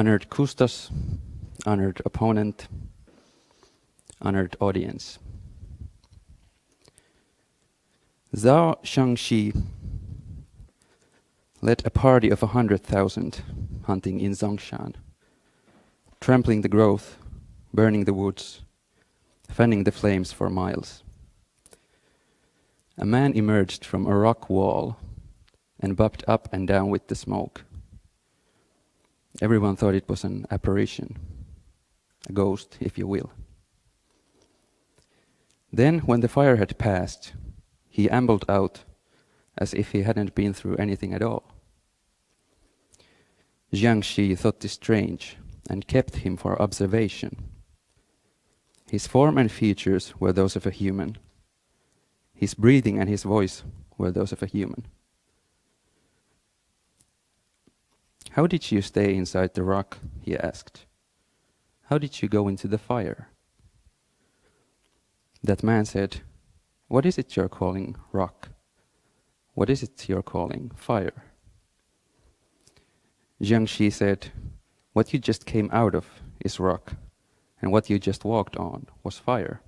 Honored Custos, honored opponent, honored audience. Zhao Shangxi led a party of 100,000 hunting in Zhongshan, trampling the growth, burning the woods, fanning the flames for miles. A man emerged from a rock wall and bobbed up and down with the smoke. Everyone thought it was an apparition, a ghost, if you will. Then, when the fire had passed, he ambled out as if he hadn't been through anything at all. Jiangxi thought this strange and kept him for observation. His form and features were those of a human. His breathing and his voice were those of a human. "How did you stay inside the rock?" he asked. "How did you go into the fire?" That man said, "What is it you're calling rock? What is it you're calling fire?" Jiangxi said, "What you just came out of is rock, and what you just walked on was fire."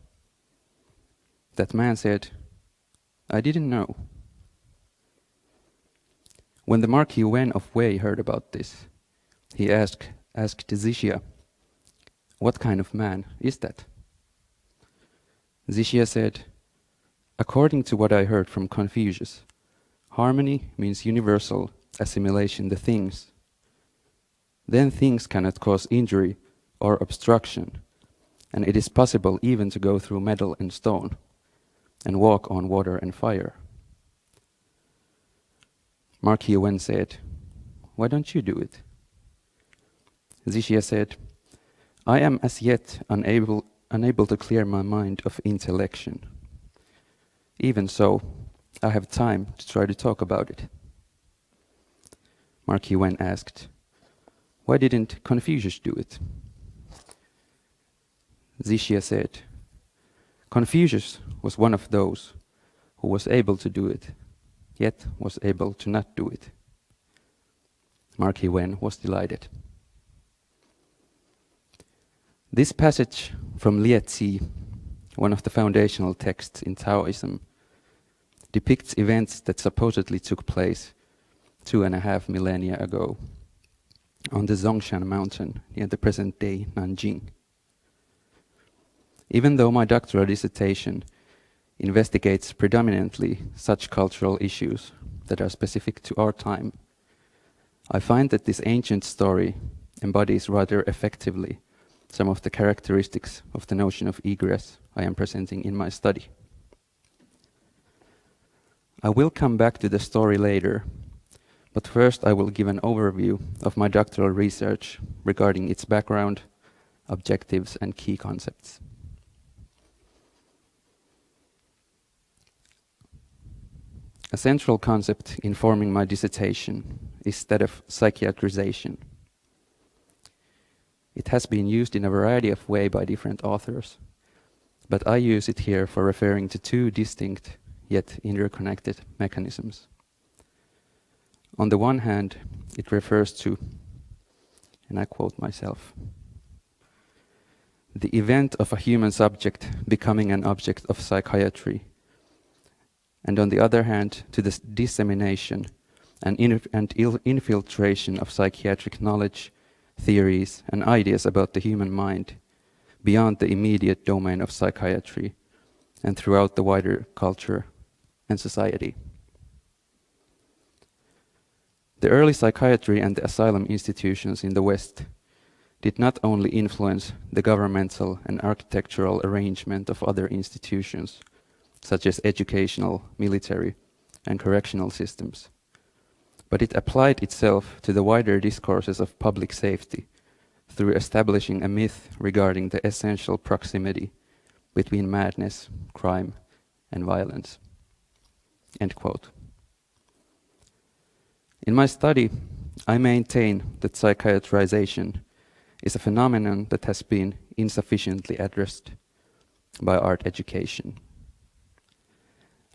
That man said, "I didn't know." When the Marquis Wen of Wei heard about this, he asked Zixia, "What kind of man is that?" Zixia said, "According to what I heard from Confucius, harmony means universal assimilation to things. Then things cannot cause injury or obstruction, and it is possible even to go through metal and stone, and walk on water and fire." Marquis Wen said, "Why don't you do it?" Zixia said, "I am as yet unable to clear my mind of intellection. Even so, I have time to try to talk about it." Marquis Wen asked, "Why didn't Confucius do it?" Zixia said, "Confucius was one of those who was able to do it, yet was able to not do it." Marquis Wen was delighted. This passage from Liezi, one of the foundational texts in Taoism, depicts events that supposedly took place 2.5 millennia ago on the Zhongshan mountain near the present-day Nanjing. Even though my doctoral dissertation investigates predominantly such cultural issues that are specific to our time, I find that this ancient story embodies rather effectively some of the characteristics of the notion of egress I am presenting in my study. I will come back to the story later, but first I will give an overview of my doctoral research regarding its background, objectives, and key concepts. A central concept informing my dissertation is that of psychiatrization. It has been used in a variety of ways by different authors, but I use it here for referring to two distinct yet interconnected mechanisms. On the one hand, it refers to, and I quote myself, "the event of a human subject becoming an object of psychiatry," and on the other hand, to the dissemination and infiltration of psychiatric knowledge, theories, and ideas about the human mind beyond the immediate domain of psychiatry and throughout the wider culture and society. The early psychiatry and the asylum institutions in the West did not only influence the governmental and architectural arrangement of other institutions, such as educational, military, and correctional systems, but it applied itself to the wider discourses of public safety through establishing a myth regarding the essential proximity between madness, crime, and violence." End quote. In my study, I maintain that psychiatrization is a phenomenon that has been insufficiently addressed by art education.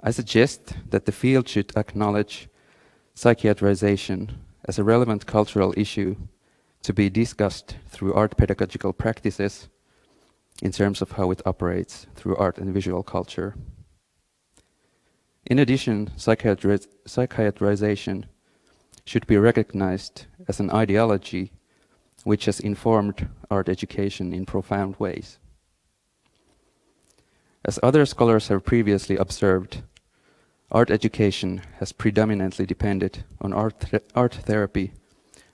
I suggest that the field should acknowledge psychiatrization as a relevant cultural issue to be discussed through art pedagogical practices in terms of how it operates through art and visual culture. In addition, psychiatrization should be recognized as an ideology which has informed art education in profound ways. As other scholars have previously observed, art education has predominantly depended on art therapy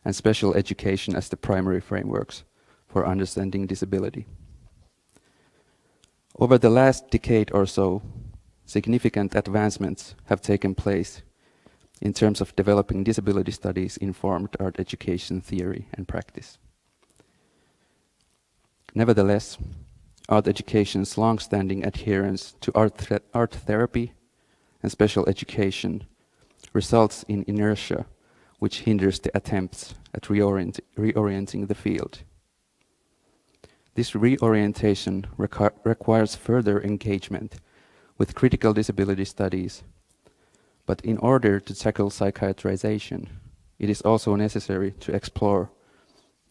and special education as the primary frameworks for understanding disability. Over the last decade or so, significant advancements have taken place in terms of developing disability studies-informed art education theory and practice. Nevertheless, art education's long-standing adherence to art therapy and special education results in inertia, which hinders the attempts at reorienting the field. This reorientation requires further engagement with critical disability studies, but in order to tackle psychiatrization, it is also necessary to explore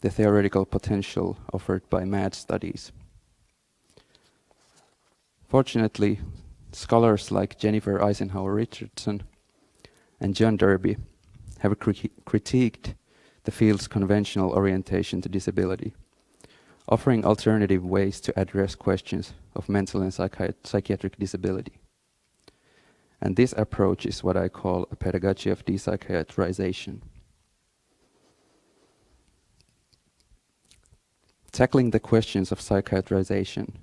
the theoretical potential offered by MAD studies. Fortunately, scholars like Jennifer Eisenhower Richardson and John Derby have critiqued the field's conventional orientation to disability, offering alternative ways to address questions of mental and psychiatric disability. And this approach is what I call a pedagogy of depsychiatrization. Tackling the questions of psychiatrization,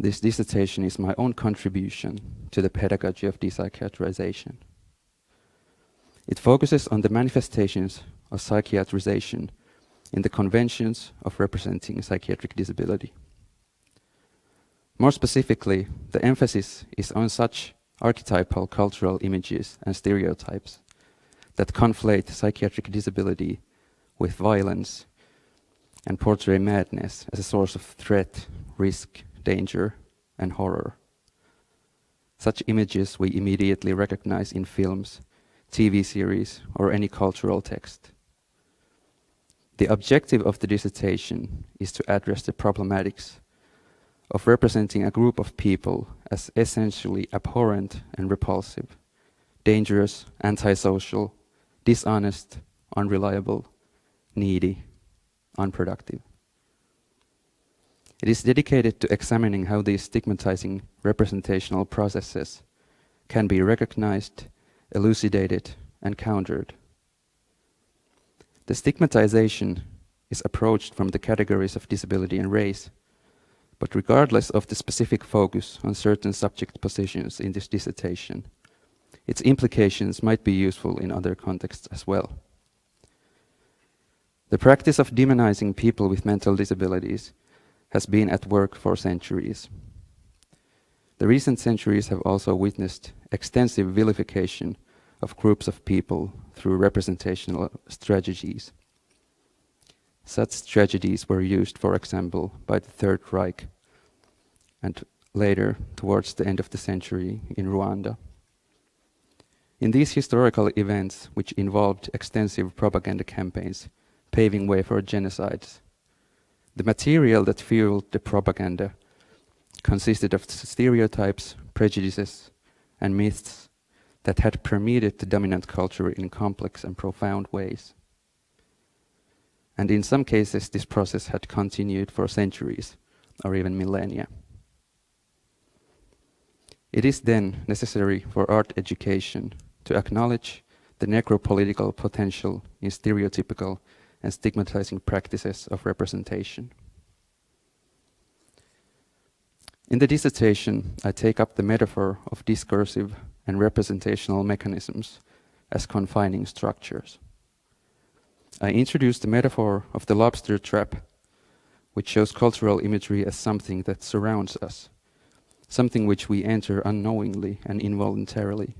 this dissertation is my own contribution to the pedagogy of depsychiatrization. It focuses on the manifestations of psychiatrization in the conventions of representing psychiatric disability. More specifically, the emphasis is on such archetypal cultural images and stereotypes that conflate psychiatric disability with violence and portray madness as a source of threat, risk, danger, and horror. Such images we immediately recognize in films, TV series, or any cultural text. The objective of the dissertation is to address the problematics of representing a group of people as essentially abhorrent and repulsive, dangerous, antisocial, dishonest, unreliable, needy, unproductive. It is dedicated to examining how these stigmatizing representational processes can be recognized, elucidated, and countered. The stigmatization is approached from the categories of disability and race, but regardless of the specific focus on certain subject positions in this dissertation, its implications might be useful in other contexts as well. The practice of demonizing people with mental disabilities has been at work for centuries. The recent centuries have also witnessed extensive vilification of groups of people through representational strategies. Such strategies were used, for example, by the Third Reich and later, towards the end of the century, in Rwanda. In these historical events, which involved extensive propaganda campaigns paving way for genocides, the material that fueled the propaganda consisted of stereotypes, prejudices, and myths that had permeated the dominant culture in complex and profound ways. And in some cases, this process had continued for centuries, or even millennia. It is then necessary for art education to acknowledge the necropolitical potential in stereotypical and stigmatizing practices of representation. In the dissertation, I take up the metaphor of discursive and representational mechanisms as confining structures. I introduce the metaphor of the lobster trap, which shows cultural imagery as something that surrounds us, something which we enter unknowingly and involuntarily,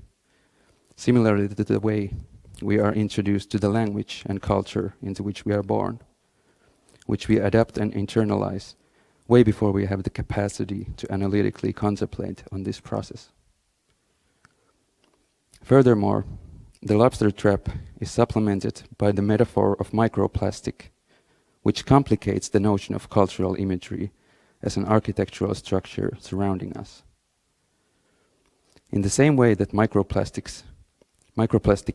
similarly to the way we are introduced to the language and culture into which we are born, which we adapt and internalize way before we have the capacity to analytically contemplate on this process. Furthermore, the lobster trap is supplemented by the metaphor of microplastic, which complicates the notion of cultural imagery as an architectural structure surrounding us. In the same way that microplastic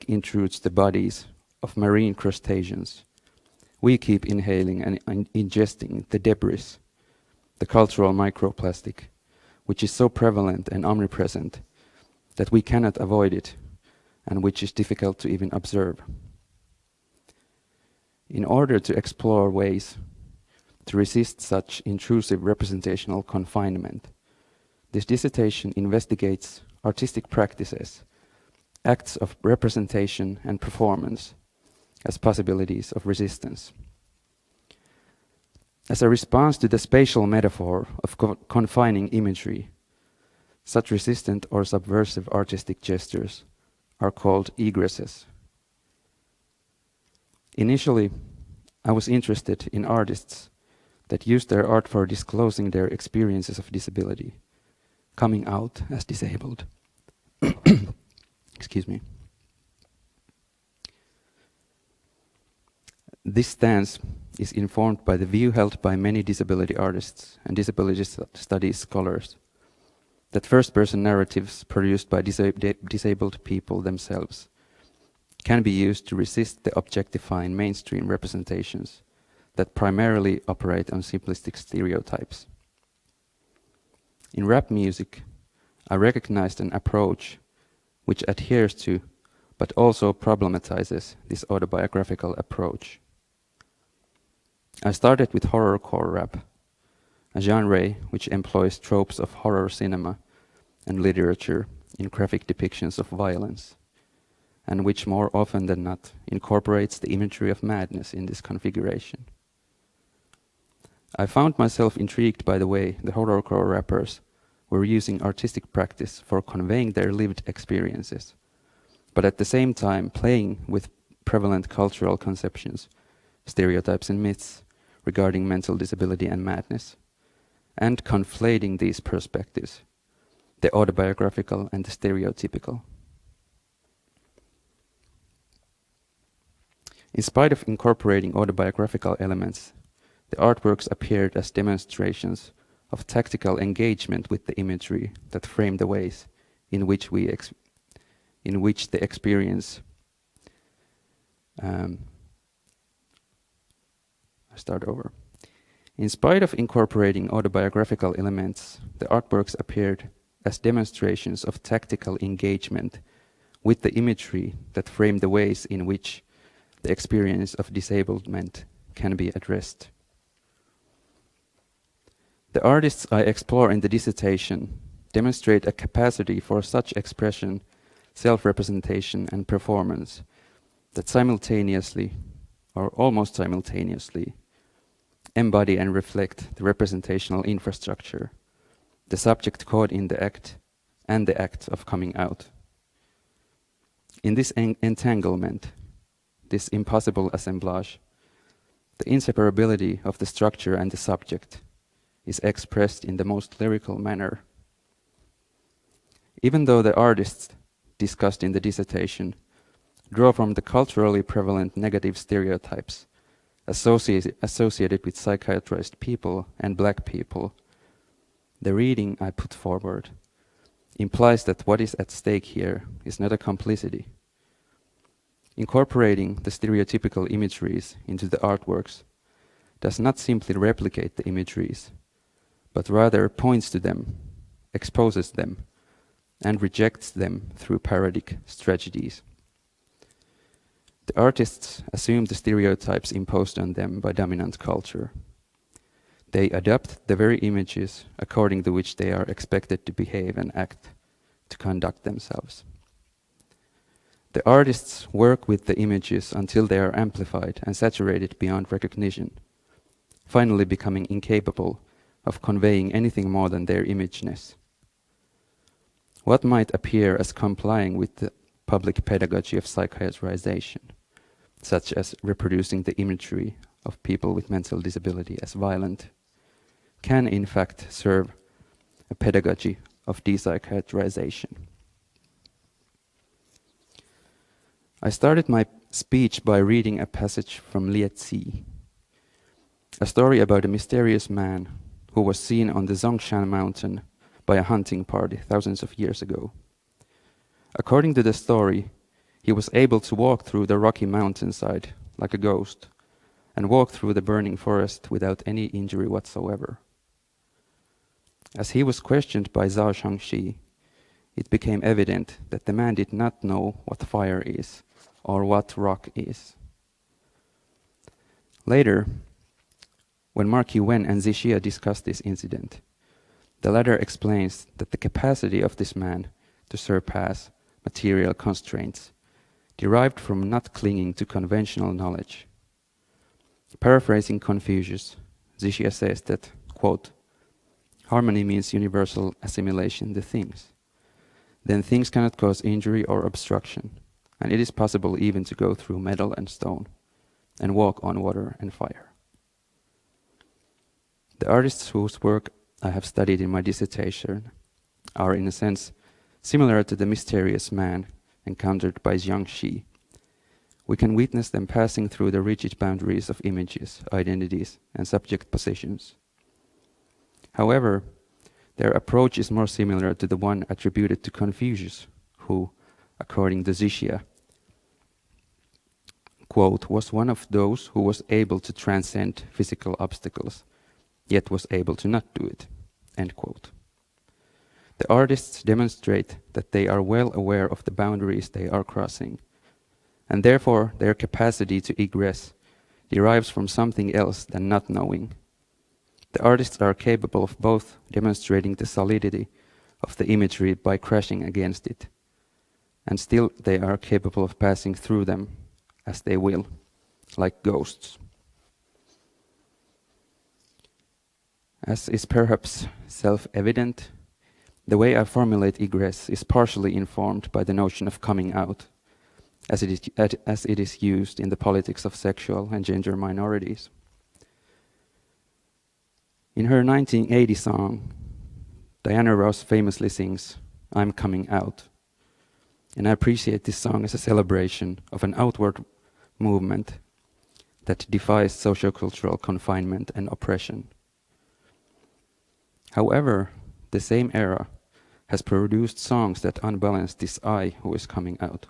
intrudes the bodies of marine crustaceans, we keep inhaling and ingesting the debris, the cultural microplastic, which is so prevalent and omnipresent that we cannot avoid it and which is difficult to even observe. In order to explore ways to resist such intrusive representational confinement, this dissertation investigates artistic practices, acts of representation and performance as possibilities of resistance. As a response to the spatial metaphor of confining imagery, such resistant or subversive artistic gestures are called egresses. Initially, I was interested in artists that use their art for disclosing their experiences of disability, coming out as disabled. Excuse me. This stance is informed by the view held by many disability artists and disability studies scholars that first-person narratives produced by disabled people themselves can be used to resist the objectifying mainstream representations that primarily operate on simplistic stereotypes. In rap music, I recognized an approach which adheres to, but also problematizes, this autobiographical approach. I started with horrorcore rap, a genre which employs tropes of horror cinema and literature in graphic depictions of violence, and which more often than not incorporates the imagery of madness in this configuration. I found myself intrigued by the way the horrorcore rappers were using artistic practice for conveying their lived experiences, but at the same time playing with prevalent cultural conceptions, stereotypes and myths regarding mental disability and madness, and conflating these perspectives, the autobiographical and the stereotypical. In spite of incorporating autobiographical elements, the artworks appeared as demonstrations of tactical engagement with the imagery that frame the ways in which the experience In spite of incorporating autobiographical elements, the artworks appeared as demonstrations of tactical engagement with the imagery that frame the ways in which the experience of disablement can be addressed. The artists I explore in the dissertation demonstrate a capacity for such expression, self-representation, and performance that simultaneously, or almost simultaneously, embody and reflect the representational infrastructure, the subject caught in the act, and the act of coming out. In this entanglement, this impossible assemblage, the inseparability of the structure and the subject is expressed in the most lyrical manner. Even though the artists discussed in the dissertation draw from the culturally prevalent negative stereotypes associated with psychiatrized people and black people, the reading I put forward implies that what is at stake here is not a complicity. Incorporating the stereotypical imageries into the artworks does not simply replicate the imageries, but rather points to them, exposes them, and rejects them through parodic strategies. The artists assume the stereotypes imposed on them by dominant culture. They adopt the very images according to which they are expected to behave and act, to conduct themselves. The artists work with the images until they are amplified and saturated beyond recognition, finally becoming incapable of conveying anything more than their imageness. What might appear as complying with the public pedagogy of psychiatrization, such as reproducing the imagery of people with mental disability as violent, can in fact serve a pedagogy of depsychiatrization. I started my speech by reading a passage from Lietzi, a story about a mysterious man who was seen on the Zongshan mountain by a hunting party thousands of years ago. According to the story, he was able to walk through the rocky mountainside like a ghost and walk through the burning forest without any injury whatsoever. As he was questioned by Zhao Shangxi, it became evident that the man did not know what fire is or what rock is. Later, when Marquis Wen and Zixia discussed this incident, the latter explains that the capacity of this man to surpass material constraints derived from not clinging to conventional knowledge. Paraphrasing Confucius, Zixia says that, quote, harmony means universal assimilation to things. Then things cannot cause injury or obstruction, and it is possible even to go through metal and stone, and walk on water and fire. The artists whose work I have studied in my dissertation are, in a sense, similar to the mysterious man encountered by Jiangxi. We can witness them passing through the rigid boundaries of images, identities, and subject positions. However, their approach is more similar to the one attributed to Confucius, who, according to Zixia, quote, was one of those who was able to transcend physical obstacles, yet was able to not do it, end quote. The artists demonstrate that they are well aware of the boundaries they are crossing, and therefore their capacity to egress derives from something else than not knowing. The artists are capable of both demonstrating the solidity of the imagery by crashing against it, and still they are capable of passing through them as they will, like ghosts. As is perhaps self-evident, the way I formulate egress is partially informed by the notion of coming out, as it is used in the politics of sexual and gender minorities. In her 1980 song, Diana Ross famously sings, "I'm coming out." And I appreciate this song as a celebration of an outward movement that defies sociocultural confinement and oppression. However, the same era has produced songs that unbalance this I who is coming out,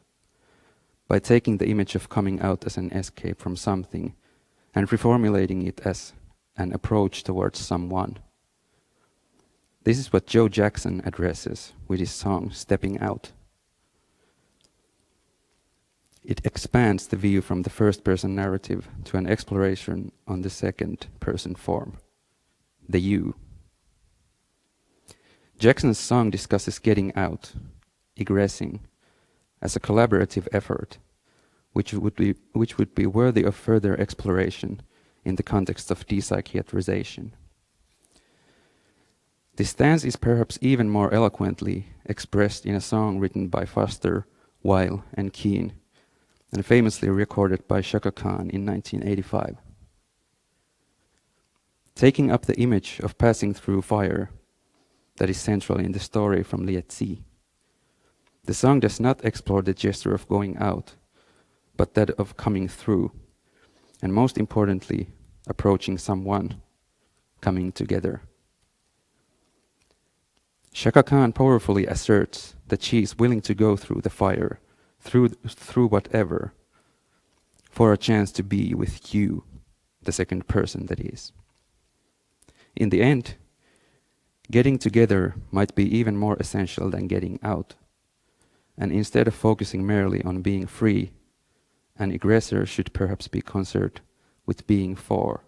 by taking the image of coming out as an escape from something and reformulating it as an approach towards someone. This is what Joe Jackson addresses with his song Stepping Out. It expands the view from the first-person narrative to an exploration on the second-person form, the you. Jackson's song discusses getting out, egressing, as a collaborative effort, which would be worthy of further exploration in the context of depsychiatrization. This stance is perhaps even more eloquently expressed in a song written by Foster, Weil, and Keane, and famously recorded by Chaka Khan in 1985. Taking up the image of passing through fire that is central in the story from Lietzi, the song does not explore the gesture of going out, but that of coming through, and most importantly, approaching someone, coming together. Chaka Khan powerfully asserts that she is willing to go through the fire, through whatever, for a chance to be with you, the second person that is. In the end, getting together might be even more essential than getting out, and instead of focusing merely on being free, an aggressor should perhaps be concerned with being for.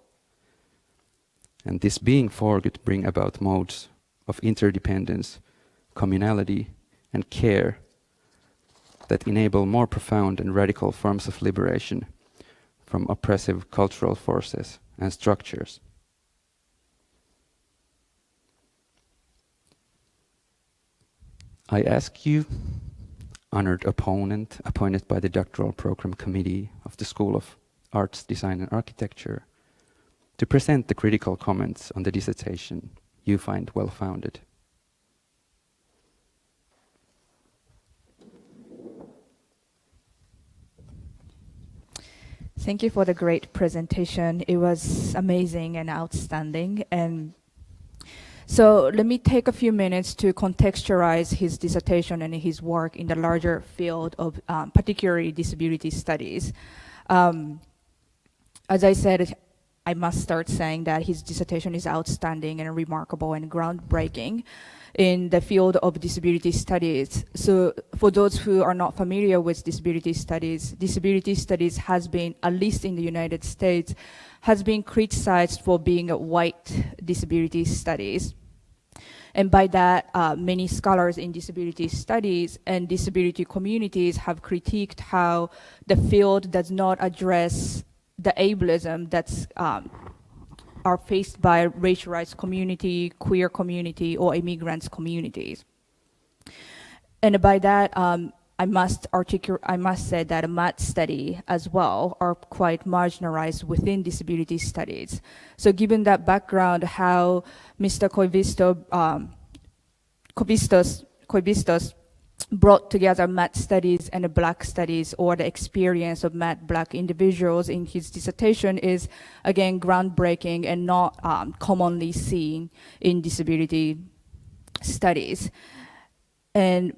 And this being for could bring about modes of interdependence, communality, and care that enable more profound and radical forms of liberation from oppressive cultural forces and structures. I ask you, honored opponent appointed by the doctoral program committee of the School of Arts, Design and Architecture, to present the critical comments on the dissertation you find well-founded. Thank you for the great presentation. It was amazing and outstanding. And so let me take a few minutes to contextualize his dissertation and his work in the larger field of particularly disability studies. As I said, I must start saying that his dissertation is outstanding and remarkable and groundbreaking in the field of disability studies. So for those who are not familiar with disability studies has been, at least in the United States, has been criticized for being a white disability studies. And by that, many scholars in disability studies and disability communities have critiqued how the field does not address the ableism that's are faced by racialized community, queer community, or immigrants communities. And by that, I must say that a math study as well are quite marginalized within disability studies. So given that background, how Mr. Koivistos brought together math studies and black studies, or the experience of math black individuals in his dissertation, is again groundbreaking and not commonly seen in disability studies. And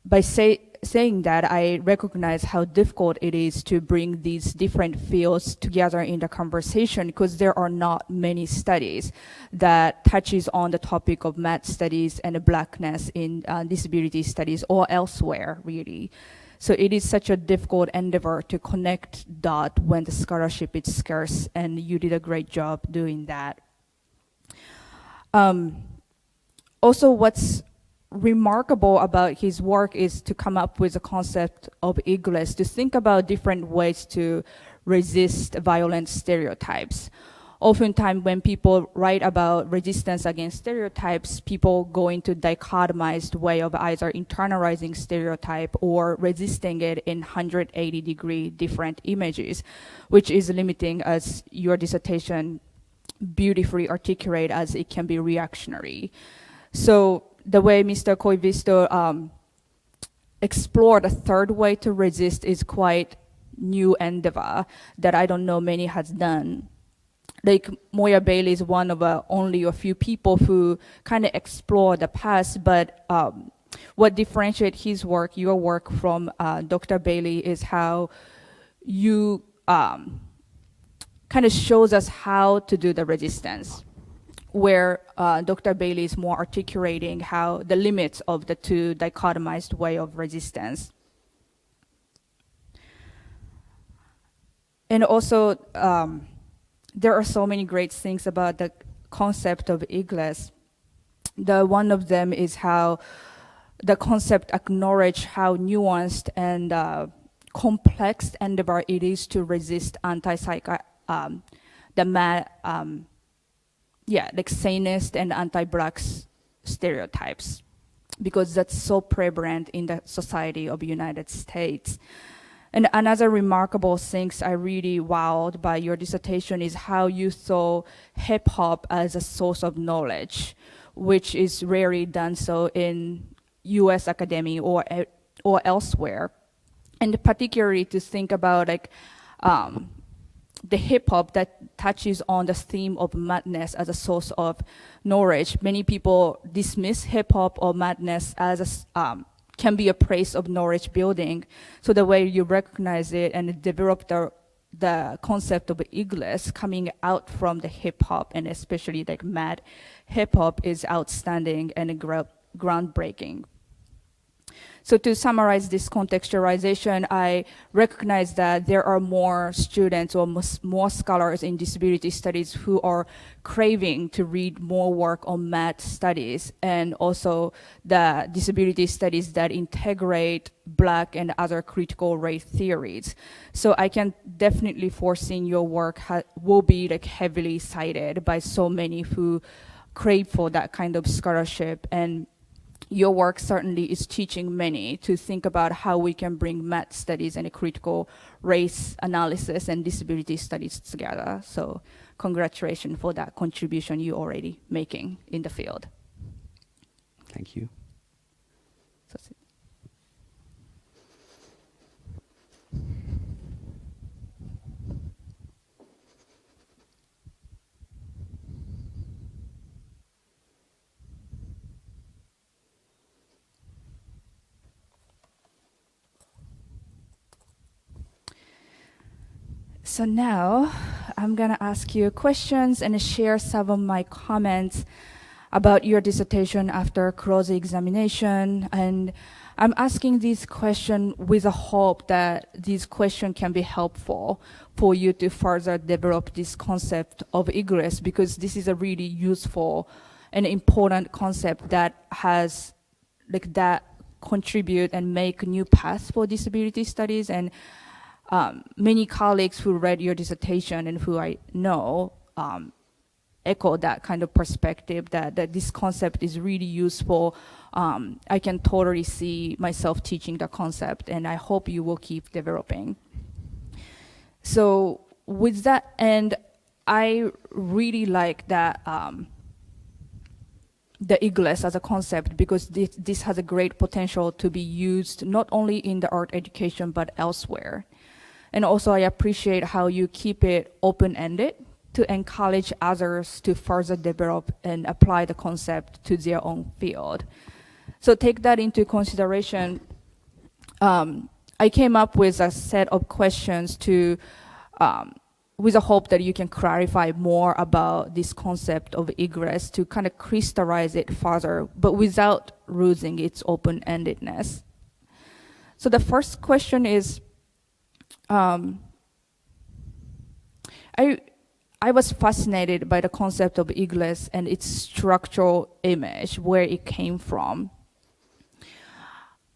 by saying that, I recognize how difficult it is to bring these different fields together in the conversation, because there are not many studies that touches on the topic of math studies and blackness in disability studies or elsewhere, really. So it is such a difficult endeavor to connect dot when the scholarship is scarce, and you did a great job doing that. Also, what's remarkable about his work is to come up with a concept of Egress, to think about different ways to resist violent stereotypes. Oftentimes when people write about resistance against stereotypes, people go into dichotomized way of either internalizing stereotype or resisting it in 180-degree different images, which is limiting, as your dissertation beautifully articulate, as it can be reactionary. So the way Mr. Koivisto explored a third way to resist is quite new endeavor that I don't know many has done. Like Moya Bailey is one of only a few people who kind of explore the past, but what differentiates his work, your work, from Dr. Bailey is how you kind of shows us how to do the resistance, where Dr. Bailey is more articulating how the limits of the two dichotomized way of resistance. And also, there are so many great things about the concept of Egress. One of them is how the concept acknowledges how nuanced and complex endeavor it is to resist sanist and anti-black stereotypes, because that's so prevalent in the society of the United States. And another remarkable things I really wowed by your dissertation is how you saw hip hop as a source of knowledge, which is rarely done so in US academia or elsewhere. And particularly to think about like the hip hop that touches on the theme of madness as a source of knowledge. Many people dismiss hip hop or madness as can be a place of knowledge building. So the way you recognize it and develop the concept of Egress coming out from the hip hop, and especially like mad hip hop, is outstanding and groundbreaking. So to summarize this contextualization, I recognize that there are more students or more scholars in disability studies who are craving to read more work on math studies, and also the disability studies that integrate Black and other critical race theories. So I can definitely foresee your work will be like heavily cited by so many who crave for that kind of scholarship, and your work certainly is teaching many to think about how we can bring math studies and critical race analysis and disability studies together. So congratulations for that contribution you're already making in the field. Thank you. That's it. So now I'm gonna ask you questions and share some of my comments about your dissertation after cross-examination. And I'm asking this question with a hope that this question can be helpful for you to further develop this concept of egress, because this is a really useful and important concept that has that contribute and make new paths for disability studies. And many colleagues who read your dissertation and who I know echo that kind of perspective, that this concept is really useful. I can totally see myself teaching the concept, and I hope you will keep developing. So with that, and I really like that the egress as a concept, because this has a great potential to be used not only in the art education but elsewhere. And also I appreciate how you keep it open-ended to encourage others to further develop and apply the concept to their own field. So take that into consideration. I came up with a set of questions to with a hope that you can clarify more about this concept of egress, to kind of crystallize it further, but without losing its open-endedness. So the first question is, I was fascinated by the concept of egress and its structural image, where it came from.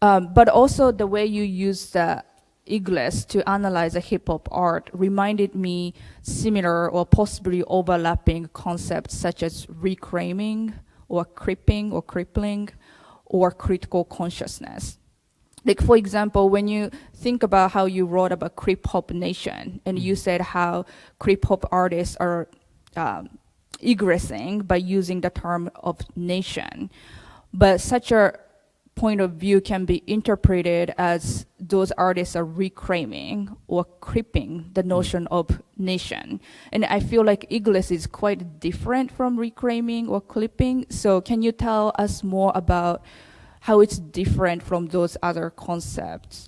But also the way you use the egress to analyze a hip-hop art reminded me similar or possibly overlapping concepts such as reclaiming or creeping or crippling or critical consciousness. Like, for example, when you think about how you wrote about Crip-Hop Nation, and you said how Crip-Hop artists are egressing by using the term of nation, but such a point of view can be interpreted as those artists are reclaiming or creeping the notion of nation. And I feel like egress is quite different from reclaiming or clipping. So can you tell us more about how it's different from those other concepts?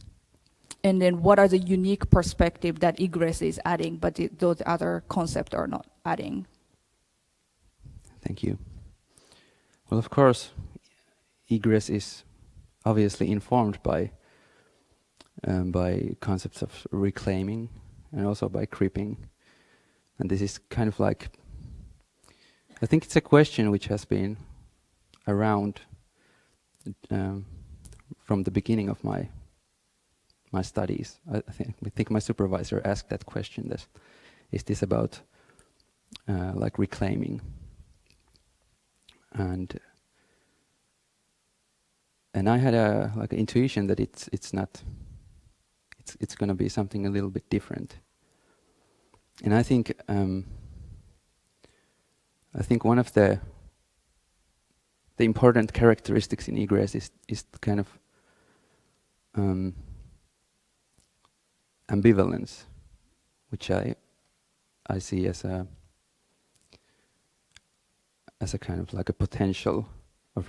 And then what are the unique perspective that egress is adding, but those other concepts are not adding? Thank you. Well, of course, egress is obviously informed by concepts of reclaiming and also by creeping. And this is kind of like, I think it's a question which has been around from the beginning of my studies. I think my supervisor asked that question: is this about like reclaiming? And I had a like an intuition that it's not. It's going to be something a little bit different. And I think one of the important characteristics in egress is kind of ambivalence, which I see as a kind of like a potential of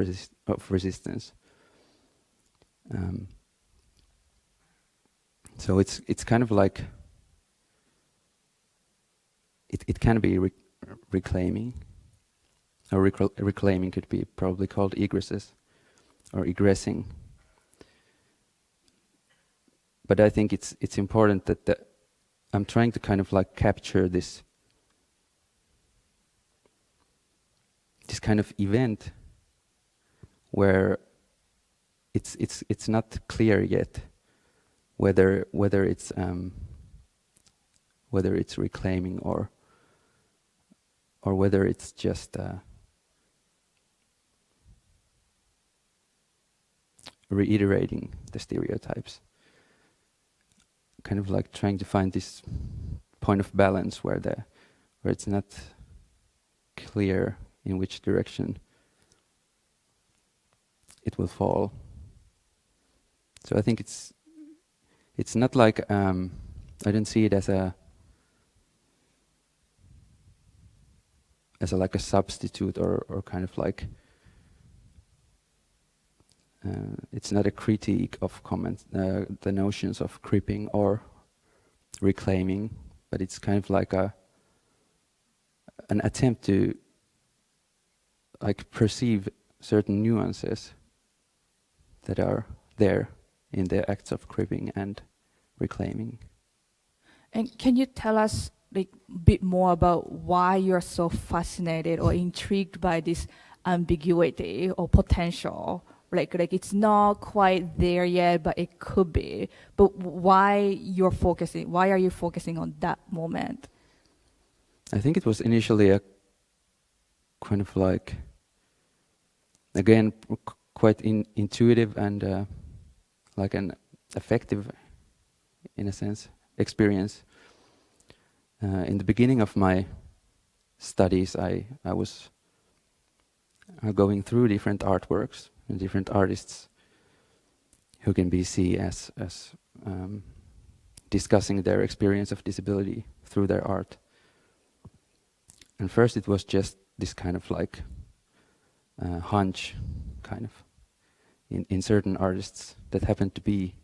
resistance. So it's kind of like it can be reclaiming, or reclaiming could be probably called egresses or egressing. But I think it's important that I'm trying to kind of like capture this kind of event where it's not clear yet whether it's reclaiming or whether it's just reiterating the stereotypes. Kind of like trying to find this point of balance where it's not clear in which direction it will fall. So I think it's not like I don't see it as a like a substitute or kind of like it's not a critique of the notions of creeping or reclaiming, but it's kind of like an attempt to like perceive certain nuances that are there in the acts of cribbing and reclaiming. And can you tell us like a bit more about why you're so fascinated or intrigued by this ambiguity or potential? Like it's not quite there yet, but it could be. But why are you focusing on that moment? I think it was initially a kind of like, again, quite intuitive and like an effective, in a sense, experience. In the beginning of my studies, I was going through different artworks and different artists who can be seen as discussing their experience of disability through their art. And first it was just this kind of like hunch, kind of, in certain artists that happened to be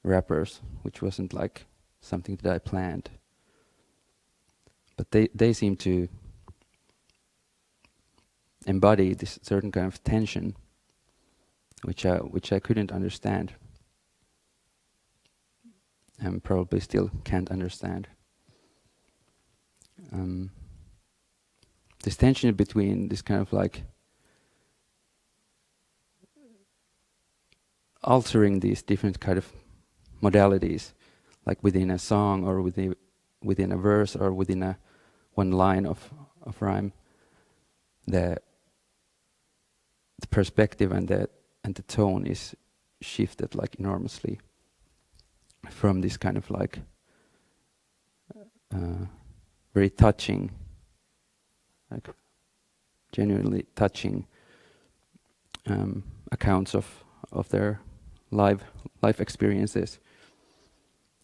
rappers, which wasn't like something that I planned. But they seem to embody this certain kind of tension, which I couldn't understand, and probably still can't understand. This tension between this kind of like altering these different kind of modalities, like within a song or within a verse or within one line of rhyme, the perspective and the tone is shifted like enormously from this kind of like very touching, like genuinely touching accounts of their life experiences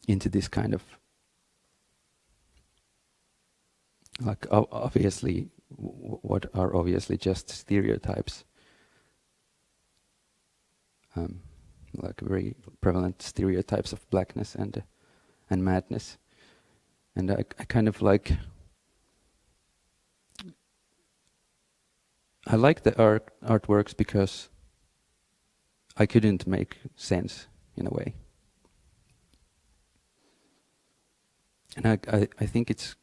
into this kind of like obviously what are obviously just stereotypes, like very prevalent stereotypes of blackness and madness. And I kind of like, I like the artworks because I couldn't make sense in a way. And I think it's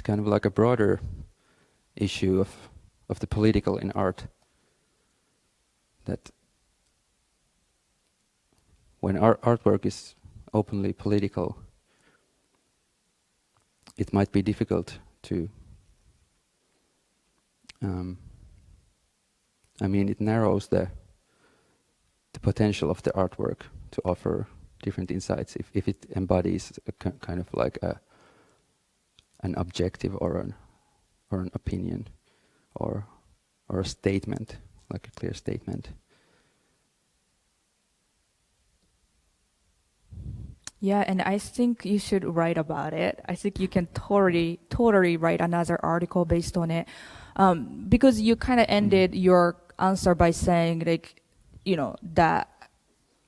kind of like a broader issue of the political in art, that when artwork is openly political, it might be difficult to it narrows the potential of the artwork to offer different insights if it embodies a kind of like an objective or an opinion or a statement, like a clear statement. Yeah, and I think you should write about it. I think you can totally write another article based on it, because you kind of ended your answer by saying like, that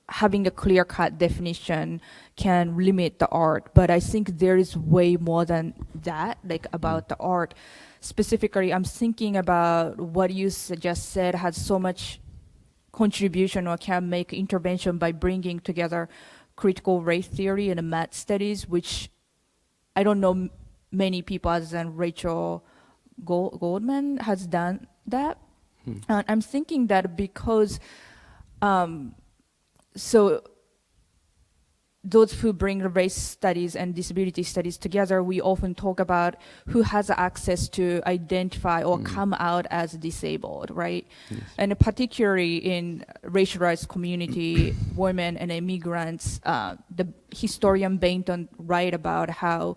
having a clear-cut definition can limit the art, but I think there is way more than that, like about the art. Specifically, I'm thinking about what you just said had so much contribution or can make intervention by bringing together critical race theory and math studies, which I don't know many people other than Rachel Goldman has done that. And I'm thinking that because so those who bring race studies and disability studies together, we often talk about who has access to identify or come out as disabled, right? Yes. And particularly in racialized community, women and immigrants, the historian Bainton write about how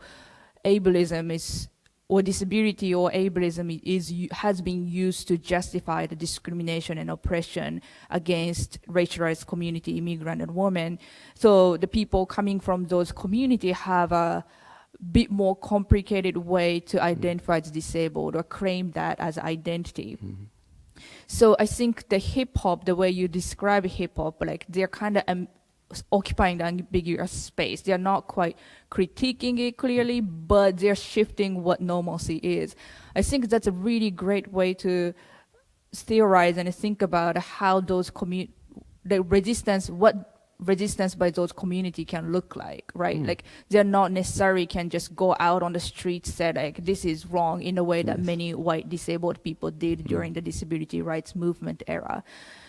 ableism is, or disability or ableism has been used to justify the discrimination and oppression against racialized community, immigrant and women. So the people coming from those communities have a bit more complicated way to identify as disabled or claim that as identity. So I think the hip hop, the way you describe hip hop, like they're kind of occupying the ambiguous space. They're not quite critiquing it clearly, but they're shifting what normalcy is. I think that's a really great way to theorize and think about how those what resistance by those community can look like, right? Like they're not necessarily can just go out on the street say like this is wrong in a way that many white disabled people did during the disability rights movement era.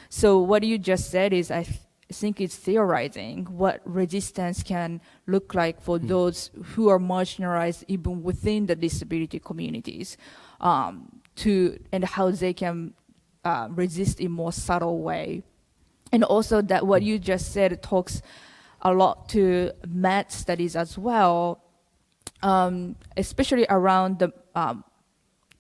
So what you just said is I think it's theorizing what resistance can look like for those who are marginalized even within the disability communities, and how they can resist in more subtle way. And also that what you just said talks a lot to math studies as well, especially around the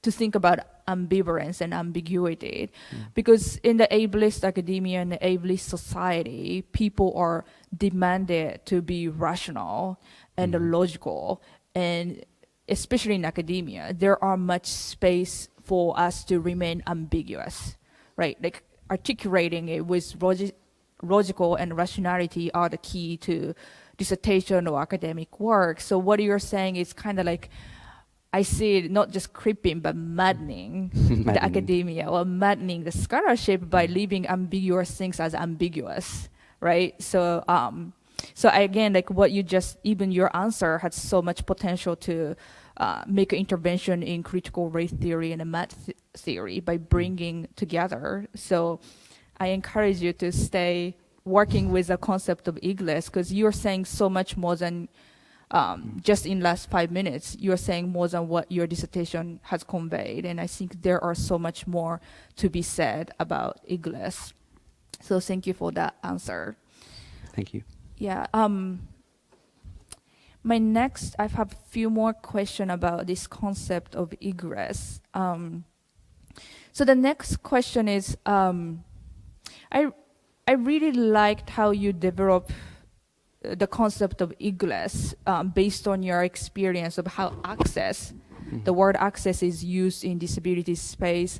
to think about ambivalence and ambiguity. Because in the ableist academia and the ableist society, people are demanded to be rational and logical. And especially in academia, there are much space for us to remain ambiguous, right? Like articulating it with logical and rationality are the key to dissertation or academic work. So what you're saying is kind of like, I see it not just creeping, but maddening the academia or maddening the scholarship by leaving ambiguous things as ambiguous, right? So, so again, like what you just, even your answer had so much potential to make an intervention in critical race theory and math theory by bringing together. So I encourage you to stay working with the concept of Egress, because you're saying so much more than just in last 5 minutes, you're saying more than what your dissertation has conveyed. And I think there are so much more to be said about Egress. So thank you for that answer. Thank you. Yeah. My next, I have a few more questions about this concept of Egress. So the next question is, I really liked how you develop the concept of Egress based on your experience of how access, the word access is used in disability space.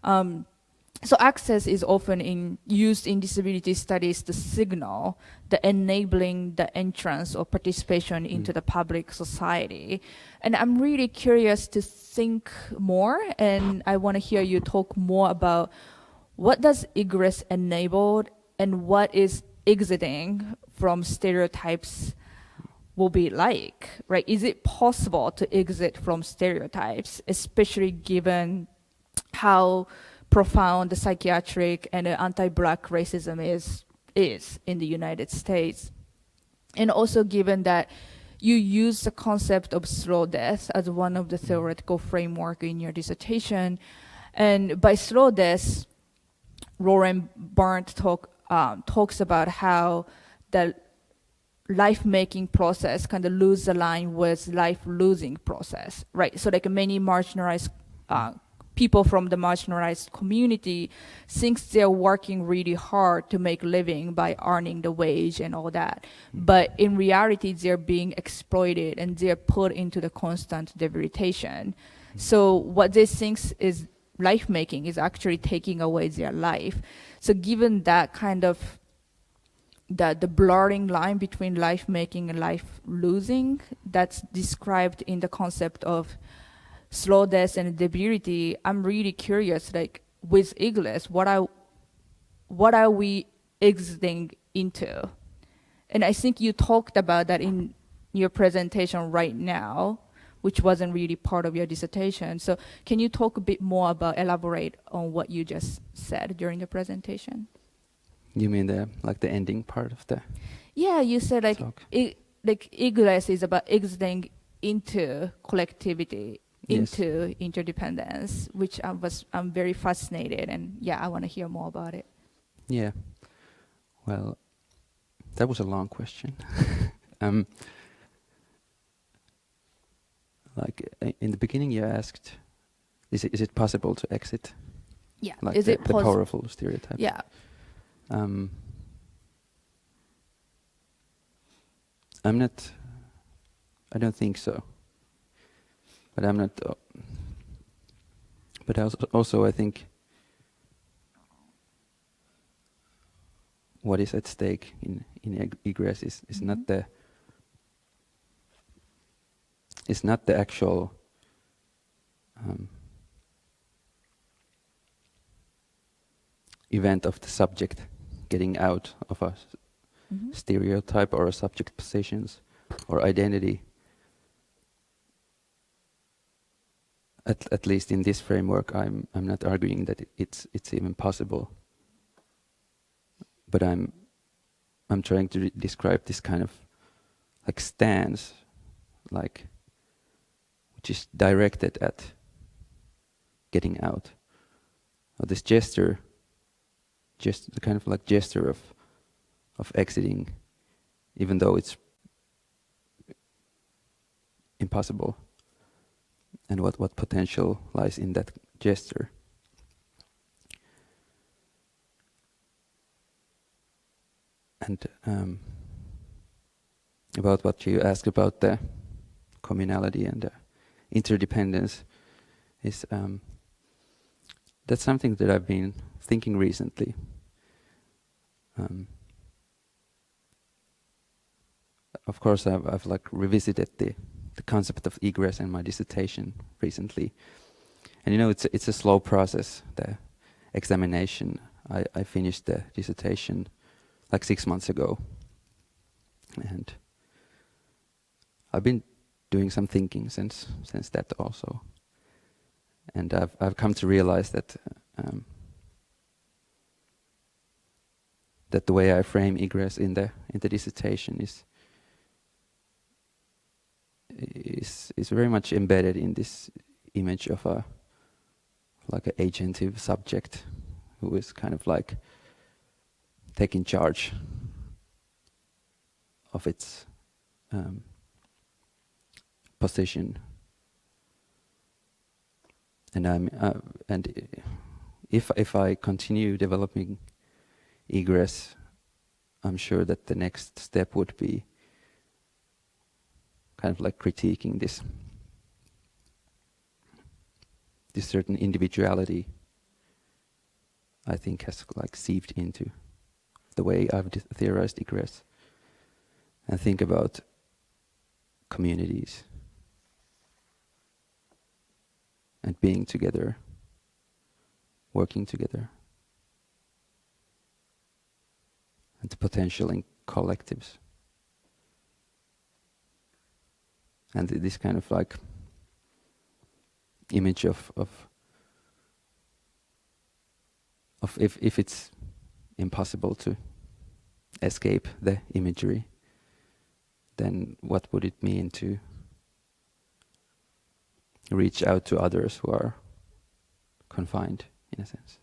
So access is often used in disability studies to signal the enabling the entrance or participation into the public society. And I'm really curious to think more, and I want to hear you talk more about what does Egress enable and what is exiting from stereotypes will be like, right? Is it possible to exit from stereotypes, especially given how profound the psychiatric and the anti-Black racism is in the United States? And also given that you use the concept of slow death as one of the theoretical framework in your dissertation. And by slow death, Lauren Barnes talks about how the life-making process kind of lose the line with life-losing process, right? So like many marginalized people from the marginalized community thinks they're working really hard to make living by earning the wage and all that. But in reality, they're being exploited and they're put into the constant debilitation. So what they think is life-making is actually taking away their life. So given that kind of the blurring line between life-making and life-losing that's described in the concept of slow death and debility, I'm really curious, like with Egress, what are we exiting into? And I think you talked about that in your presentation right now, which wasn't really part of your dissertation. So can you talk a bit more about, elaborate on what you just said during the presentation? You mean the ending part of the Yeah, you said like talk? Egress is about exiting into collectivity, Yes. into interdependence, which I'm very fascinated, and yeah, I want to hear more about it. Yeah. Well, that was a long question. In the beginning, you asked, is it possible to exit? Yeah. Like Is the powerful stereotypes? Yeah. I don't think so. But I'm not. But also, I think what is at stake in egress is not the actual event of the subject getting out of a stereotype or a subject positions or identity. At least in this framework, I'm not arguing that it's even possible, but I'm trying to describe this kind of like stance, like which is directed at getting out, or this gesture, just the kind of like gesture of exiting, even though it's impossible, and what potential lies in that gesture. And about what you asked about the communality and the interdependence, is that's something that I've been thinking recently. Of course, I've like revisited the concept of egress in my dissertation recently, and it's a slow process. The examination, I finished the dissertation like 6 months ago, and I've been doing some thinking since that also, and I've come to realize that that the way I frame egress in the dissertation is very much embedded in this image of a like an agentive subject who is kind of like taking charge of its position, and if I continue developing egress, I'm sure that the next step would be kind of like critiquing this certain individuality I think has like seeped into the way I've theorized egress, and think about communities and being together, working together, and the potential in collectives. And this kind of like image of if it's impossible to escape the imagery, then what would it mean to reach out to others who are confined, in a sense?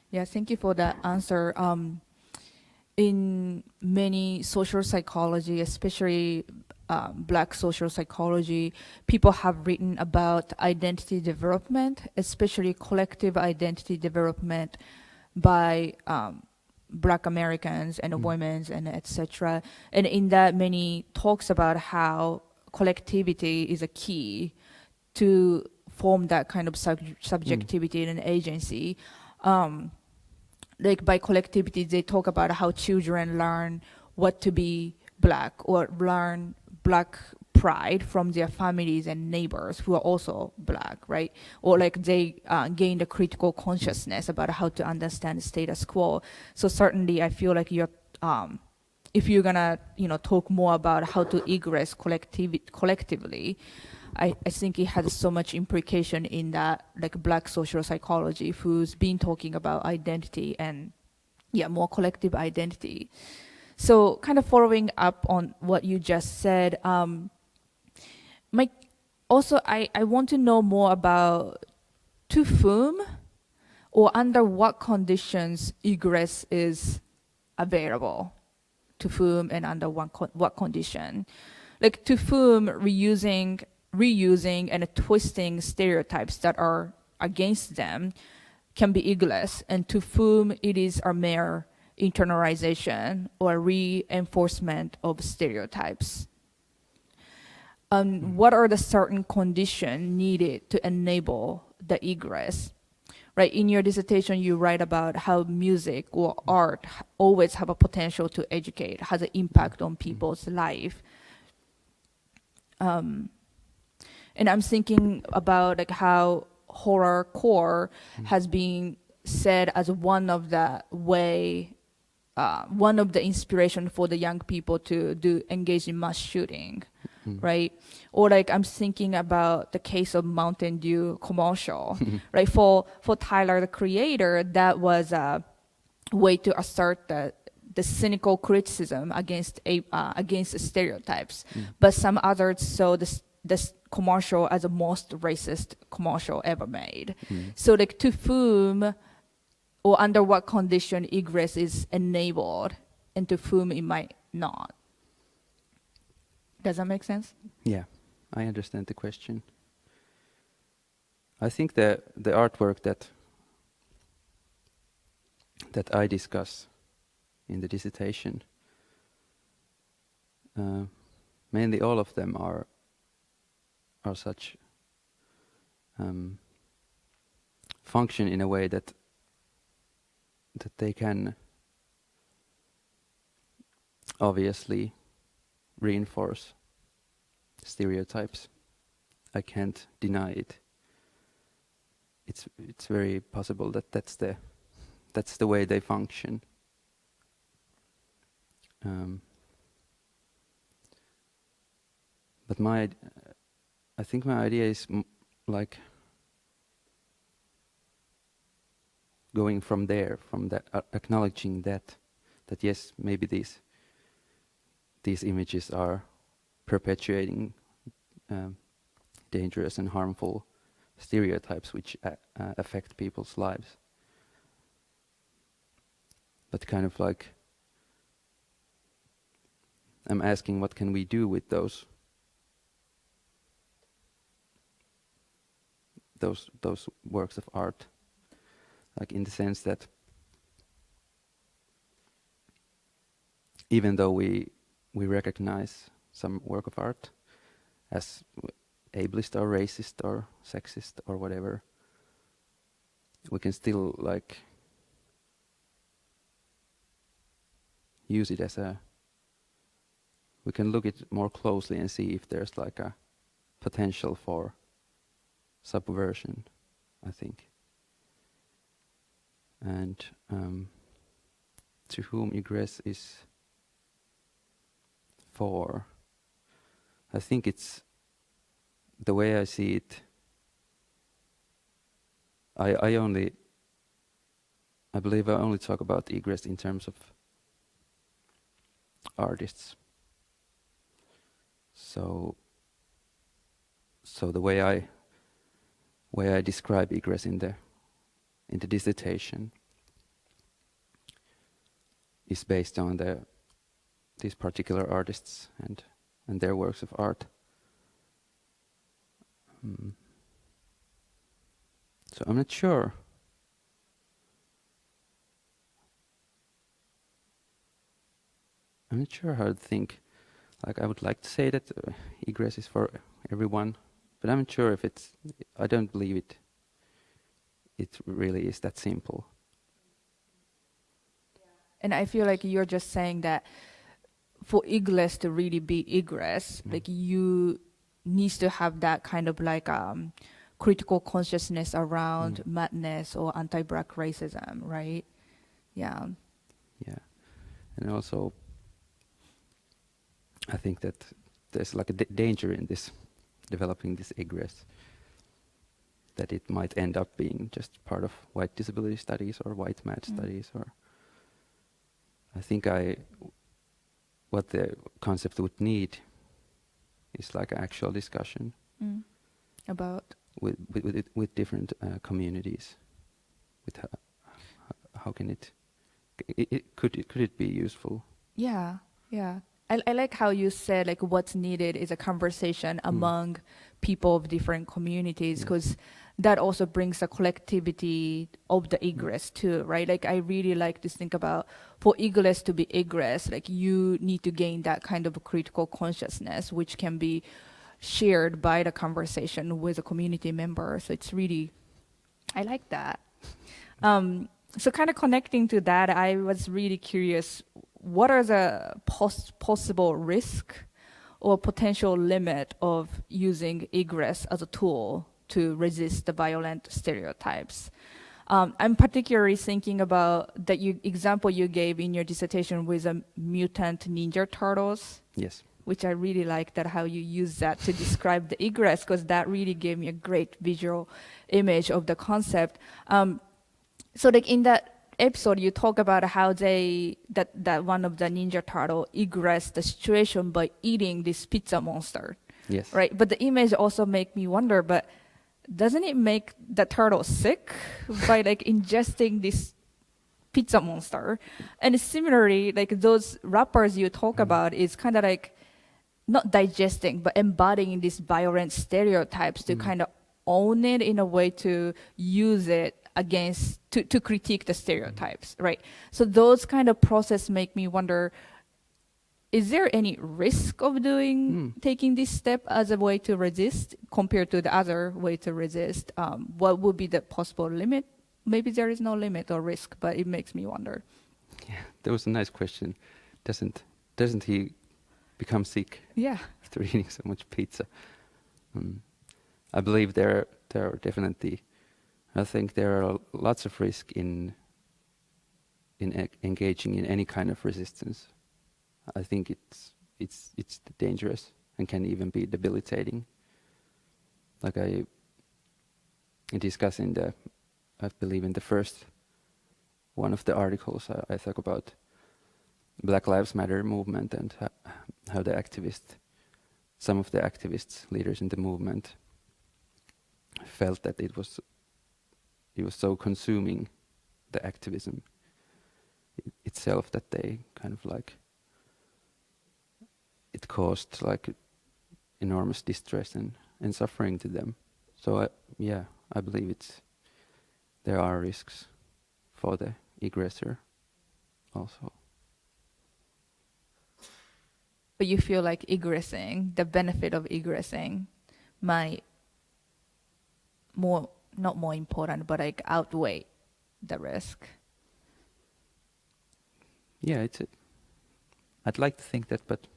Yeah, thank you for that answer. In many social psychology, especially Black social psychology, people have written about identity development, especially collective identity development by Black Americans and women and etc. And in that, many talks about how collectivity is a key to form that kind of subjectivity and agency. Like by collectivity, they talk about how children learn what to be Black, or learn Black pride from their families and neighbors who are also Black, right? Or like they gain the critical consciousness about how to understand the status quo. So certainly, I feel like you're, if you're gonna, talk more about how to egress collectively, I think it has so much implication in that, like Black social psychology, who's been talking about identity and, more collective identity. So, kind of following up on what you just said, Mike, also I want to know more about to whom or under what conditions egress is available, to whom and under what condition. Like to whom reusing and twisting stereotypes that are against them can be egress, and to whom it is a mere internalization or reinforcement of stereotypes. What are the certain conditions needed to enable the egress? right? In your dissertation, you write about how music or art always have a potential to educate, has an impact on people's life. And I'm thinking about like how horrorcore has been said as one of the inspiration for the young people to engage in mass shooting, right? Or like I'm thinking about the case of Mountain Dew commercial, right? For Tyler, the creator, that was a way to assert the cynical criticism against stereotypes. But some others saw this commercial as the most racist commercial ever made. So like to whom or under what condition egress is enabled and to whom it might not. Does that make sense? Yeah, I understand the question. I think the artwork that I discuss in the dissertation, mainly all of them are such function in a way that they can obviously reinforce stereotypes. I can't deny it. It's very possible that that's the way they function. But I think my idea is like going from there, from that, acknowledging that yes, maybe these images are perpetuating dangerous and harmful stereotypes which affect people's lives. But kind of like I'm asking, what can we do with those works of art? Like in the sense that even though we recognize some work of art as ableist or racist or sexist or whatever, we can still like use it as we can look at it more closely and see if there's like a potential for subversion, I think. And to whom egress is for, I think it's the way I see it. I believe I only talk about egress in terms of artists. So the way I describe egress in the dissertation is based on these particular artists and their works of art. So I'm not sure. I'm not sure how to think. Like I would like to say that egress is for everyone, but I'm not sure if it's. I don't believe it. It really is that simple. And I feel like you're just saying that for egress to really be egress, like you needs to have that kind of like critical consciousness around madness or anti-black racism, right? Yeah. Yeah, and also I think that there's like a danger in this developing this egress, that it might end up being just part of white disability studies or white mad studies, or I think what the concept would need is like an actual discussion About with different communities, with how can it could it be useful? Yeah. I like how you said like what's needed is a conversation among people of different communities, because that also brings a collectivity of the egress too, right? Like I really like to think about for egress to be egress, like you need to gain that kind of critical consciousness, which can be shared by the conversation with a community member. So it's really, I like that. So kind of connecting to that, I was really curious, what are the possible risk or potential limit of using Egress as a tool to resist the violent stereotypes? I'm particularly thinking about the example you gave in your dissertation with a mutant ninja turtles. Yes. Which I really like that how you use that to describe the egress, because that really gave me a great visual image of the concept. So like in that episode, you talk about how that one of the ninja turtle egressed the situation by eating this pizza monster. Yes. Right. But the image also make me wonder, but doesn't it make the turtle sick by like ingesting this pizza monster? And similarly, like those rappers you talk about is kind of like not digesting, but embodying these violent stereotypes to kind of own it in a way to use it against, to critique the stereotypes, right? So those kind of process make me wonder, is there any risk of taking this step as a way to resist compared to the other way to resist? What would be the possible limit? Maybe there is no limit or risk, but it makes me wonder. Yeah, that was a nice question. Doesn't he become sick? Yeah. After eating so much pizza? I believe there are definitely. I think there are lots of risk in engaging in any kind of resistance. I think it's dangerous and can even be debilitating. Like I discuss I believe in the first one of the articles, I talk about Black Lives Matter movement and how some of the activists, leaders in the movement, felt that it was so consuming, the activism itself, that they kind of like, it caused like enormous distress and suffering to them. So I believe there are risks for the aggressor also. But you feel like egressing, the benefit of egressing might not more important, but like outweigh the risk. Yeah, I'd like to think that, but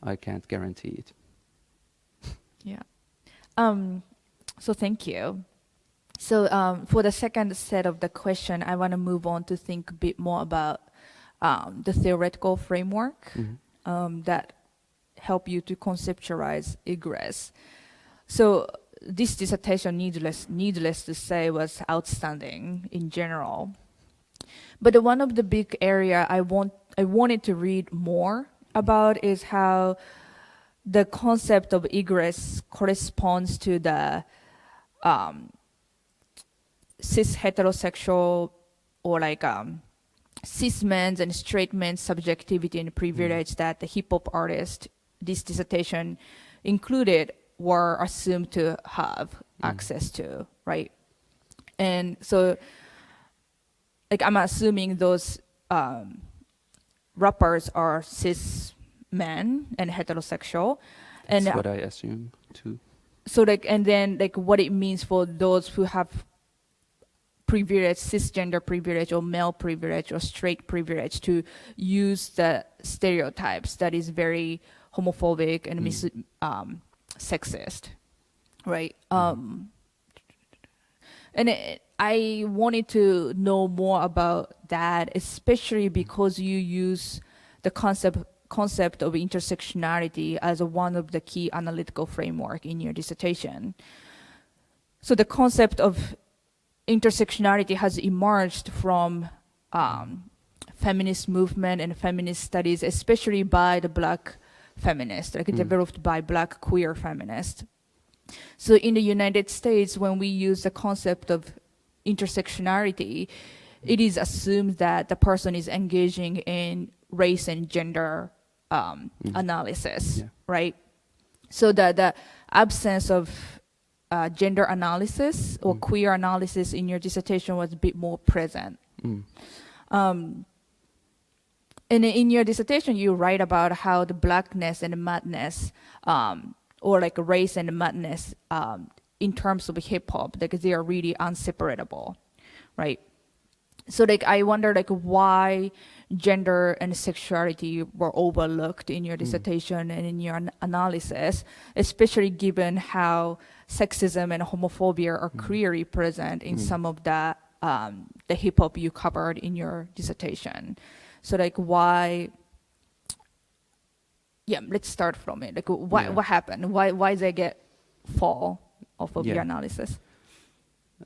I can't guarantee it. Yeah. So thank you. So for the second set of the question, I want to move on to think a bit more about the theoretical framework that help you to conceptualize egress. So this dissertation, needless to say, was outstanding in general. But one of the big area I wanted to read more about is how the concept of egress corresponds to the cis heterosexual or like cis men's and straight men's subjectivity and privilege that the hip hop artist, this dissertation included, were assumed to have access to, right? And so, like, I'm assuming those rappers are cis men and heterosexual. That's and what I assume too. So like, and then like what it means for those who have privilege, cisgender privilege or male privilege or straight privilege to use the stereotypes that is very homophobic and sexist, right? And I wanted to know more about that, especially because you use the concept of intersectionality as one of the key analytical framework in your dissertation. So the concept of intersectionality has emerged from feminist movement and feminist studies, especially by the Black feminists, like developed by Black queer feminists. So in the United States, when we use the concept of intersectionality, it is assumed that the person is engaging in race and gender analysis, right? So the absence of gender analysis or queer analysis in your dissertation was a bit more present. And in your dissertation, you write about how the blackness and madness, or like race and madness, in terms of hip hop, like they are really inseparable, right? So like I wonder like why gender and sexuality were overlooked in your dissertation and in your analysis, especially given how sexism and homophobia are clearly present in some of the hip hop you covered in your dissertation. So like why? Yeah, let's start from it. Like what happened? Why they get fall off of your analysis?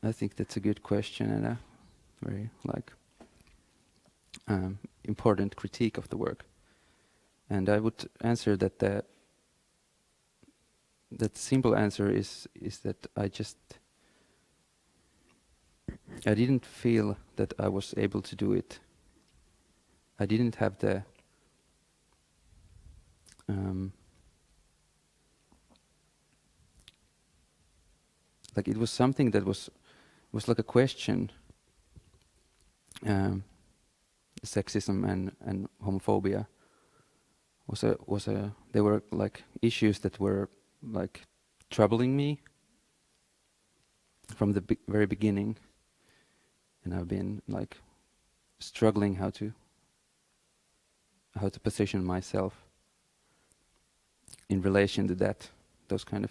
I think that's a good question and a very like important critique of the work. And I would answer that the simple answer is that I didn't feel that I was able to do it. I didn't have the like it was something that was like a question. Sexism and homophobia was a they were like issues that were like troubling me from the very beginning, and I've been like struggling how to position myself in relation to those kind of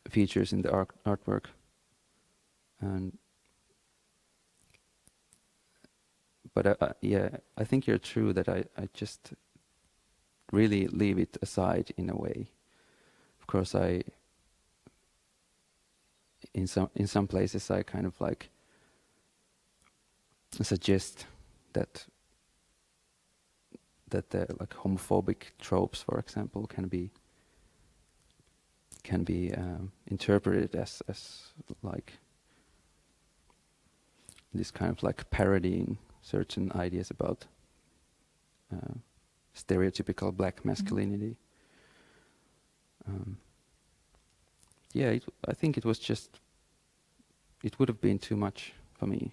features in the artwork. And but I think you're true that I just really leave it aside in a way. Of course, in some places I kind of like suggest that the like homophobic tropes, for example, can be interpreted as like this kind of like parodying certain ideas about stereotypical black masculinity. I think it would have been too much for me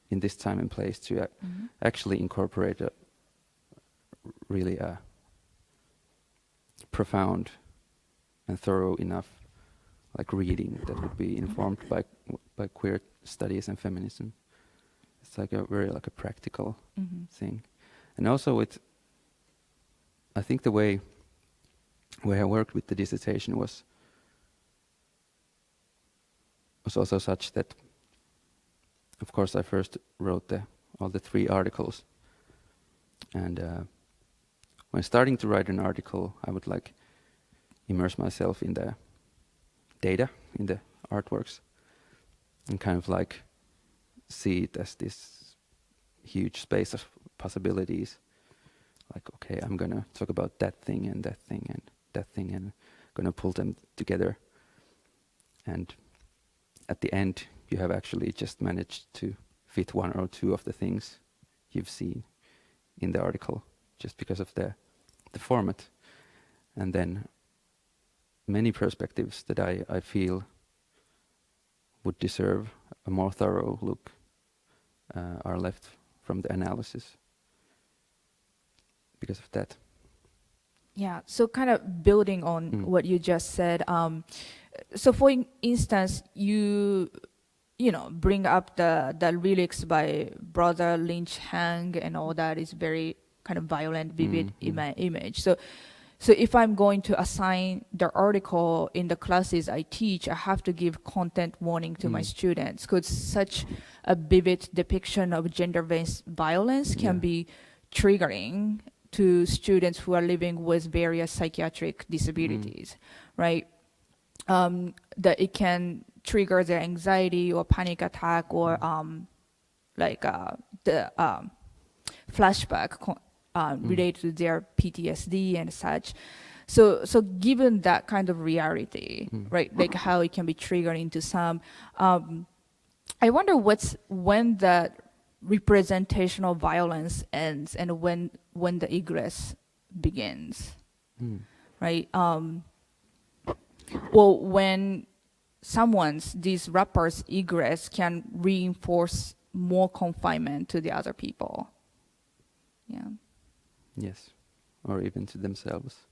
in this time and place to actually incorporate a really profound and thorough enough like reading that would be informed by queer studies and feminism. It's like a very like a practical thing. And also I think the way I worked with the dissertation was also such that, of course, I first wrote all the 3 articles, and when starting to write an article, I would like immerse myself in the data, in the artworks, and kind of like see it as this huge space of possibilities. Like, okay, I'm gonna talk about that thing and that thing and that thing, and gonna pull them together. And at the end, you have actually just managed to fit 1 or 2 of the things you've seen in the article, just because of the format. And then many perspectives that I feel would deserve a more thorough look are left from the analysis because of that. Yeah, so kind of building on what you just said. So for instance, you bring up the lyrics by Brother Lynch Hang and all that is very kind of violent, vivid image. So if I'm going to assign the article in the classes I teach, I have to give content warning to my students, because such a vivid depiction of gender-based violence can be triggering to students who are living with various psychiatric disabilities, right? That it can trigger their anxiety or panic attack or the flashback related to their PTSD and such. So given that kind of reality, right, like how it can be triggered into some, I wonder when the representational violence ends and when the egress begins, right? Well, when these rappers' egress can reinforce more confinement to the other people. Yeah. Yes, or even to themselves.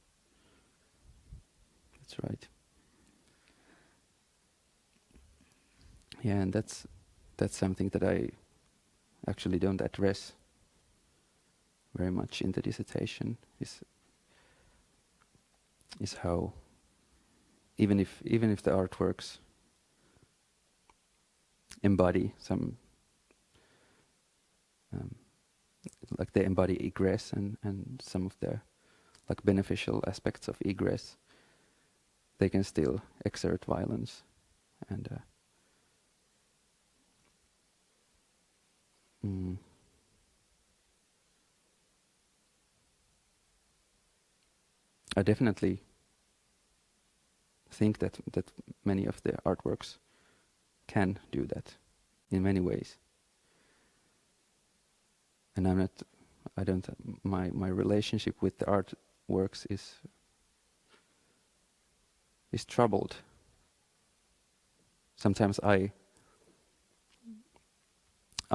That's right. Yeah, and that's something that I actually don't address very much in the dissertation, is how even if the artworks embody some like they embody egress and some of the like beneficial aspects of egress, they can still exert violence. And I definitely think that many of the artworks can do that in many ways. And my relationship with the artworks is troubled. Sometimes I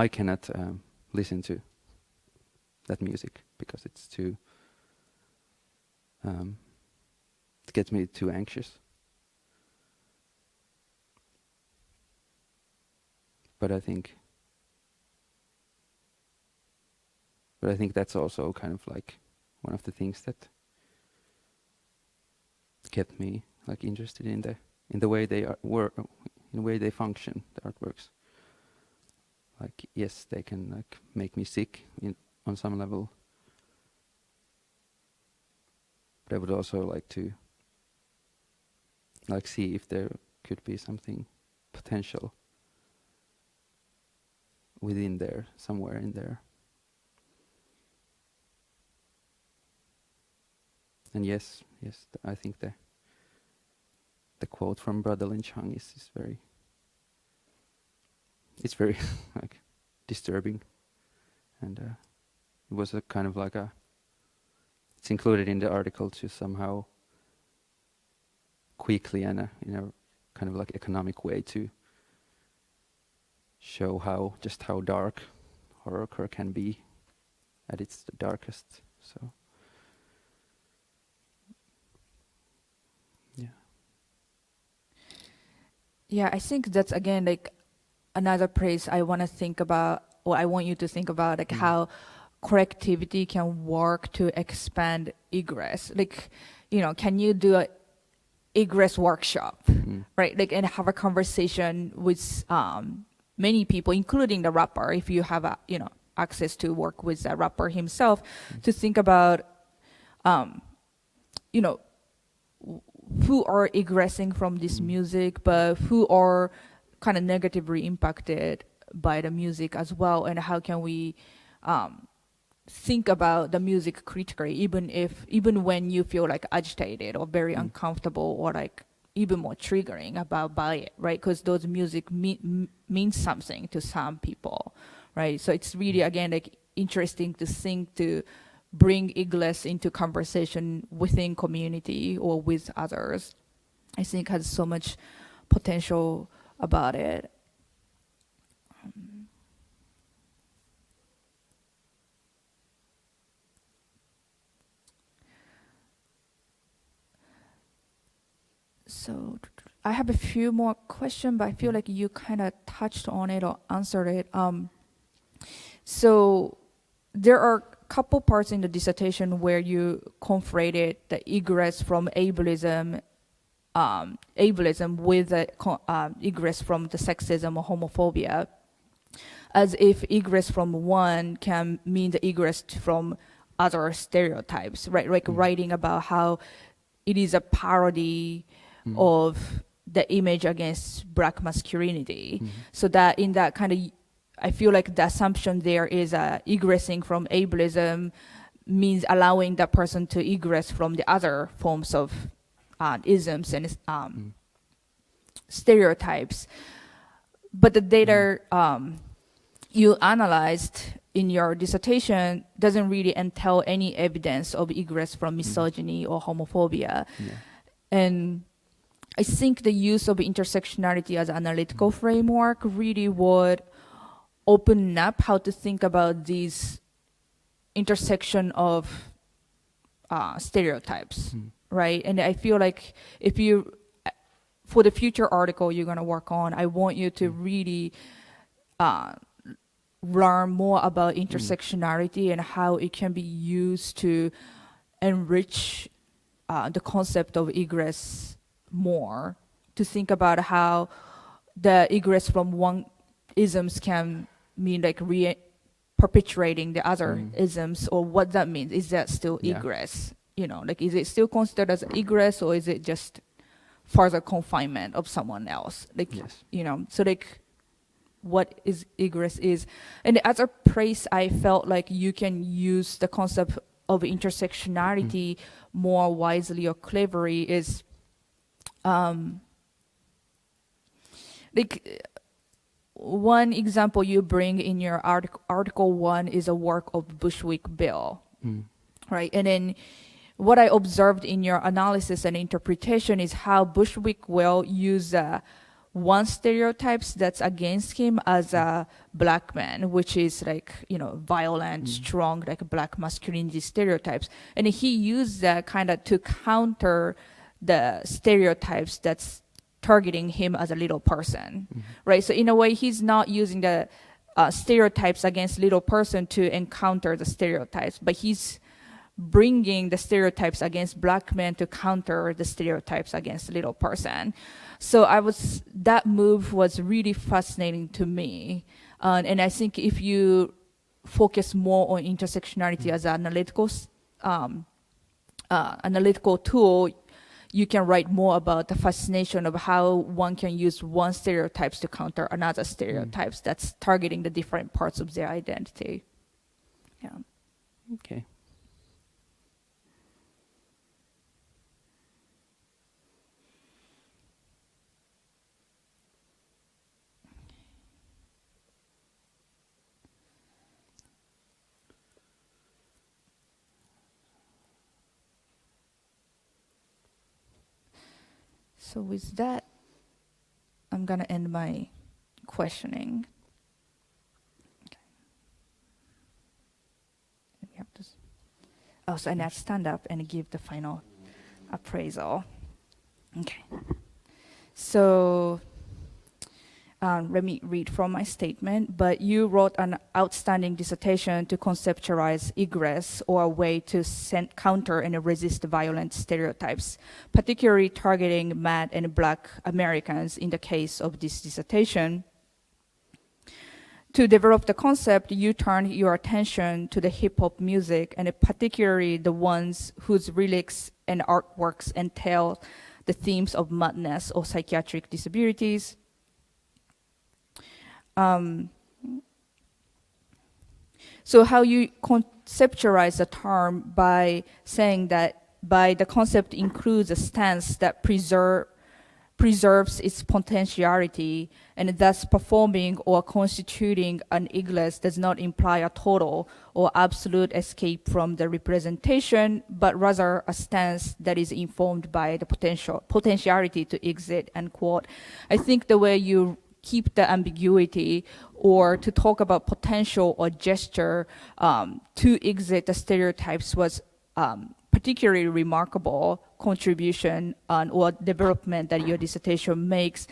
cannot listen to that music because it's too it gets me too anxious. But I think that's also kind of like one of the things that kept me like interested in the way they in the way they function, the artworks. Like, yes, they can like make me sick on some level, but I would also like to like see if there could be something potential within there, somewhere in there. And yes, I think the quote from Brother Lin Chang is very, it's very like disturbing, and it was a kind of like it's included in the article to somehow quickly and in a kind of like economic way to show how dark horrorcore can be at its darkest. So Yeah, I think that's again like another place I want to think about, or I want you to think about, like how collectivity can work to expand egress. Like, can you do a egress workshop, right? Like, and have a conversation with many people, including the rapper, if you have access to work with the rapper himself, to think about, who are egressing from this music, but who are kind of negatively impacted by the music as well, and how can we think about the music critically, even when you feel like agitated or very uncomfortable or like even more triggering by it, right? Because those music means something to some people, right? So it's really again like interesting to think to bring egress into conversation within community or with others. I think has so much potential about it. So I have a few more questions, but I feel like you kind of touched on it or answered it. So there are couple parts in the dissertation where you conflated the egress from ableism with the egress from the sexism or homophobia, as if egress from one can mean the egress from other stereotypes, right? Like writing about how it is a parody of the image against Black masculinity. So that in that kind of, I feel like the assumption there is egressing from ableism means allowing that person to egress from the other forms of isms and stereotypes. But the data you analyzed in your dissertation doesn't really entail any evidence of egress from misogyny or homophobia. And I think the use of intersectionality as an analytical framework really would open up how to think about these intersection of stereotypes, right? And I feel like for the future article you're going to work on, I want you to really learn more about intersectionality and how it can be used to enrich the concept of egress more, to think about how the egress from one isms can mean like perpetuating the other isms, or what that means. Is that still egress? You know, like, is it still considered as egress, or is it just further confinement of someone else? Like, you know, so like, what is egress is. And the other place I felt like you can use the concept of intersectionality more wisely or cleverly is, like, one example you bring in your article 1 is a work of Bushwick Bill, right? And then what I observed in your analysis and interpretation is how Bushwick will use one stereotypes that's against him as a black man, which is like, you know, violent, strong, like black masculinity stereotypes. And he used that kind of to counter the stereotypes that's targeting him as a little person, right? So in a way, he's not using the stereotypes against little person to encounter the stereotypes, but he's bringing the stereotypes against black men to counter the stereotypes against little person. So that move was really fascinating to me. And I think if you focus more on intersectionality as an analytical tool, you can write more about the fascination of how one can use one stereotypes to counter another stereotypes that's targeting the different parts of their identity. Yeah. Okay. So with that, I'm going to end my questioning. Okay. We have to so I now stand up and give the final appraisal. Okay. So let me read from my statement. But you wrote an outstanding dissertation to conceptualize egress, or a way to counter and resist violent stereotypes, particularly targeting mad and black Americans in the case of this dissertation. To develop the concept, you turned your attention to the hip-hop music, and particularly the ones whose lyrics and artworks entail the themes of madness or psychiatric disabilities. So how you conceptualize the term by saying that by the concept includes a stance that preserves its potentiality, and thus performing or constituting an egress does not imply a total or absolute escape from the representation, but rather a stance that is informed by the potentiality to exit, end quote. I think the way you keep the ambiguity, or to talk about potential or gesture to exit the stereotypes, was particularly remarkable contribution or development that your dissertation makes,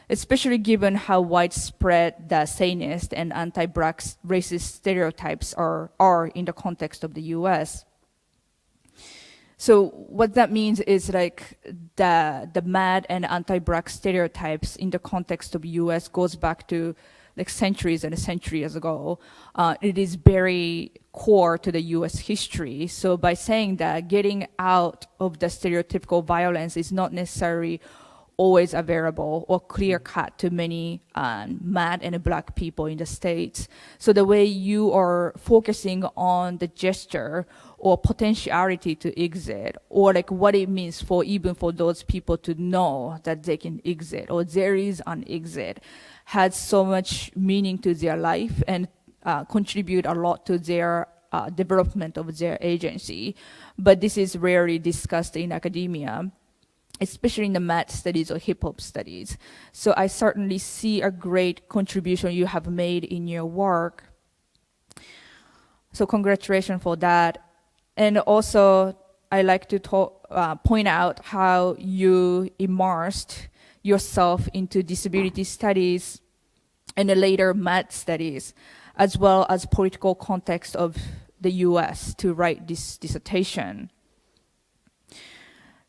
especially given how widespread the Zionist and anti-black racist stereotypes are in the context of the US. So what that means is like the mad and anti-black stereotypes in the context of US goes back to like centuries and centuries ago. It is very core to the US history. So by saying that, getting out of the stereotypical violence is not necessarily always available or clear cut to many mad and black people in the States. So the way you are focusing on the gesture or potentiality to exit, or like what it means for even for those people to know that they can exit or there is an exit, had so much meaning to their life and contribute a lot to their development of their agency. But this is rarely discussed in academia, especially in the math studies or hip-hop studies. So I certainly see a great contribution you have made in your work. So congratulations for that. And also, I like to point out how you immersed yourself into disability studies and then later math studies, as well as political context of the US to write this dissertation.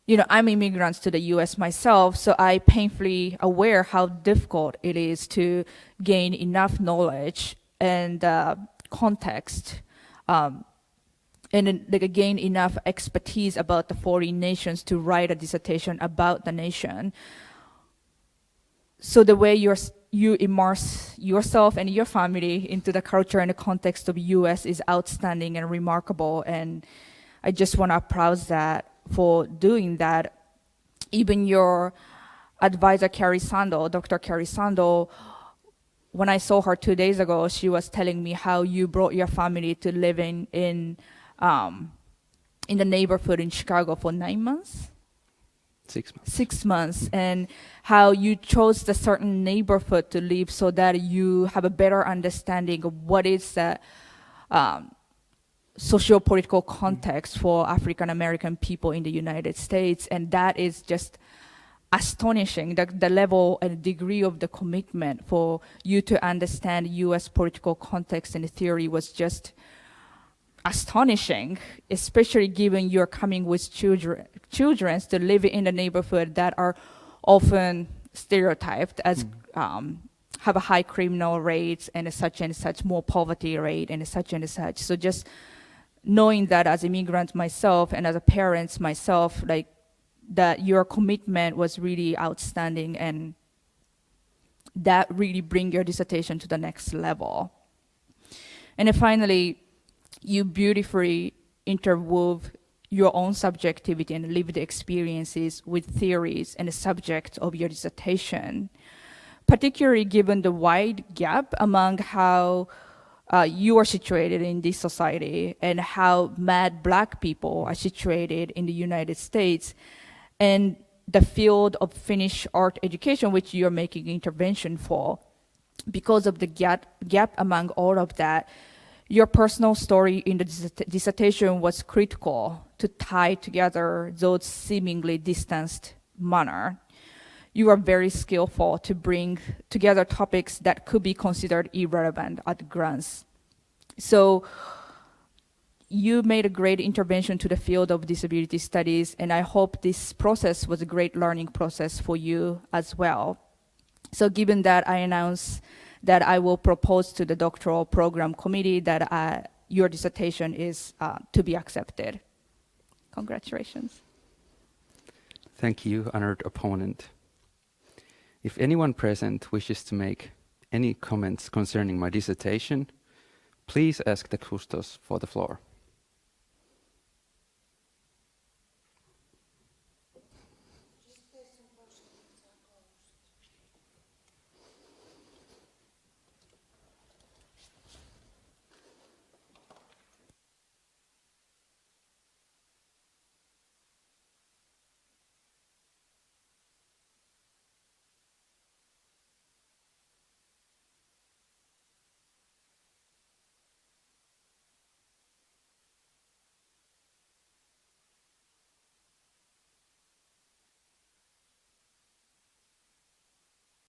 You know, I'm immigrant to the US myself, so I painfully aware how difficult it is to gain enough knowledge and context, and then gain enough expertise about the foreign nations to write a dissertation about the nation. So the way you immerse yourself and your family into the culture and the context of US is outstanding and remarkable, and I just want to applaud that for doing that. Even your advisor, Carrie Sando, Dr. Carrie Sando, when I saw her 2 days ago, she was telling me how you brought your family to living in the neighborhood in Chicago for 9 months? 6 months. 6 months, and how you chose the certain neighborhood to live so that you have a better understanding of what is the socio-political context for African American people in the United States, and that is just astonishing. The level and degree of the commitment for you to understand US political context and theory was just astonishing, especially given you're coming with children to live in the neighborhood that are often stereotyped as have a high criminal rates and such, more poverty rate and such. So just knowing that as immigrant myself and as a parent myself, like that your commitment was really outstanding, and that really bring your dissertation to the next level. And then finally, you beautifully interwove your own subjectivity and lived experiences with theories and the subject of your dissertation, particularly given the wide gap among how you are situated in this society and how mad Black people are situated in the United States, and the field of Finnish art education, which you're making intervention for. Because of the gap among all of that, your personal story in the dissertation was critical to tie together those seemingly distanced manner. You are very skillful to bring together topics that could be considered irrelevant at glance. So you made a great intervention to the field of disability studies, and I hope this process was a great learning process for you as well. So given that, I announce that I will propose to the doctoral program committee that your dissertation is to be accepted. Congratulations. Thank you, honored opponent. If anyone present wishes to make any comments concerning my dissertation, please ask the Custos for the floor.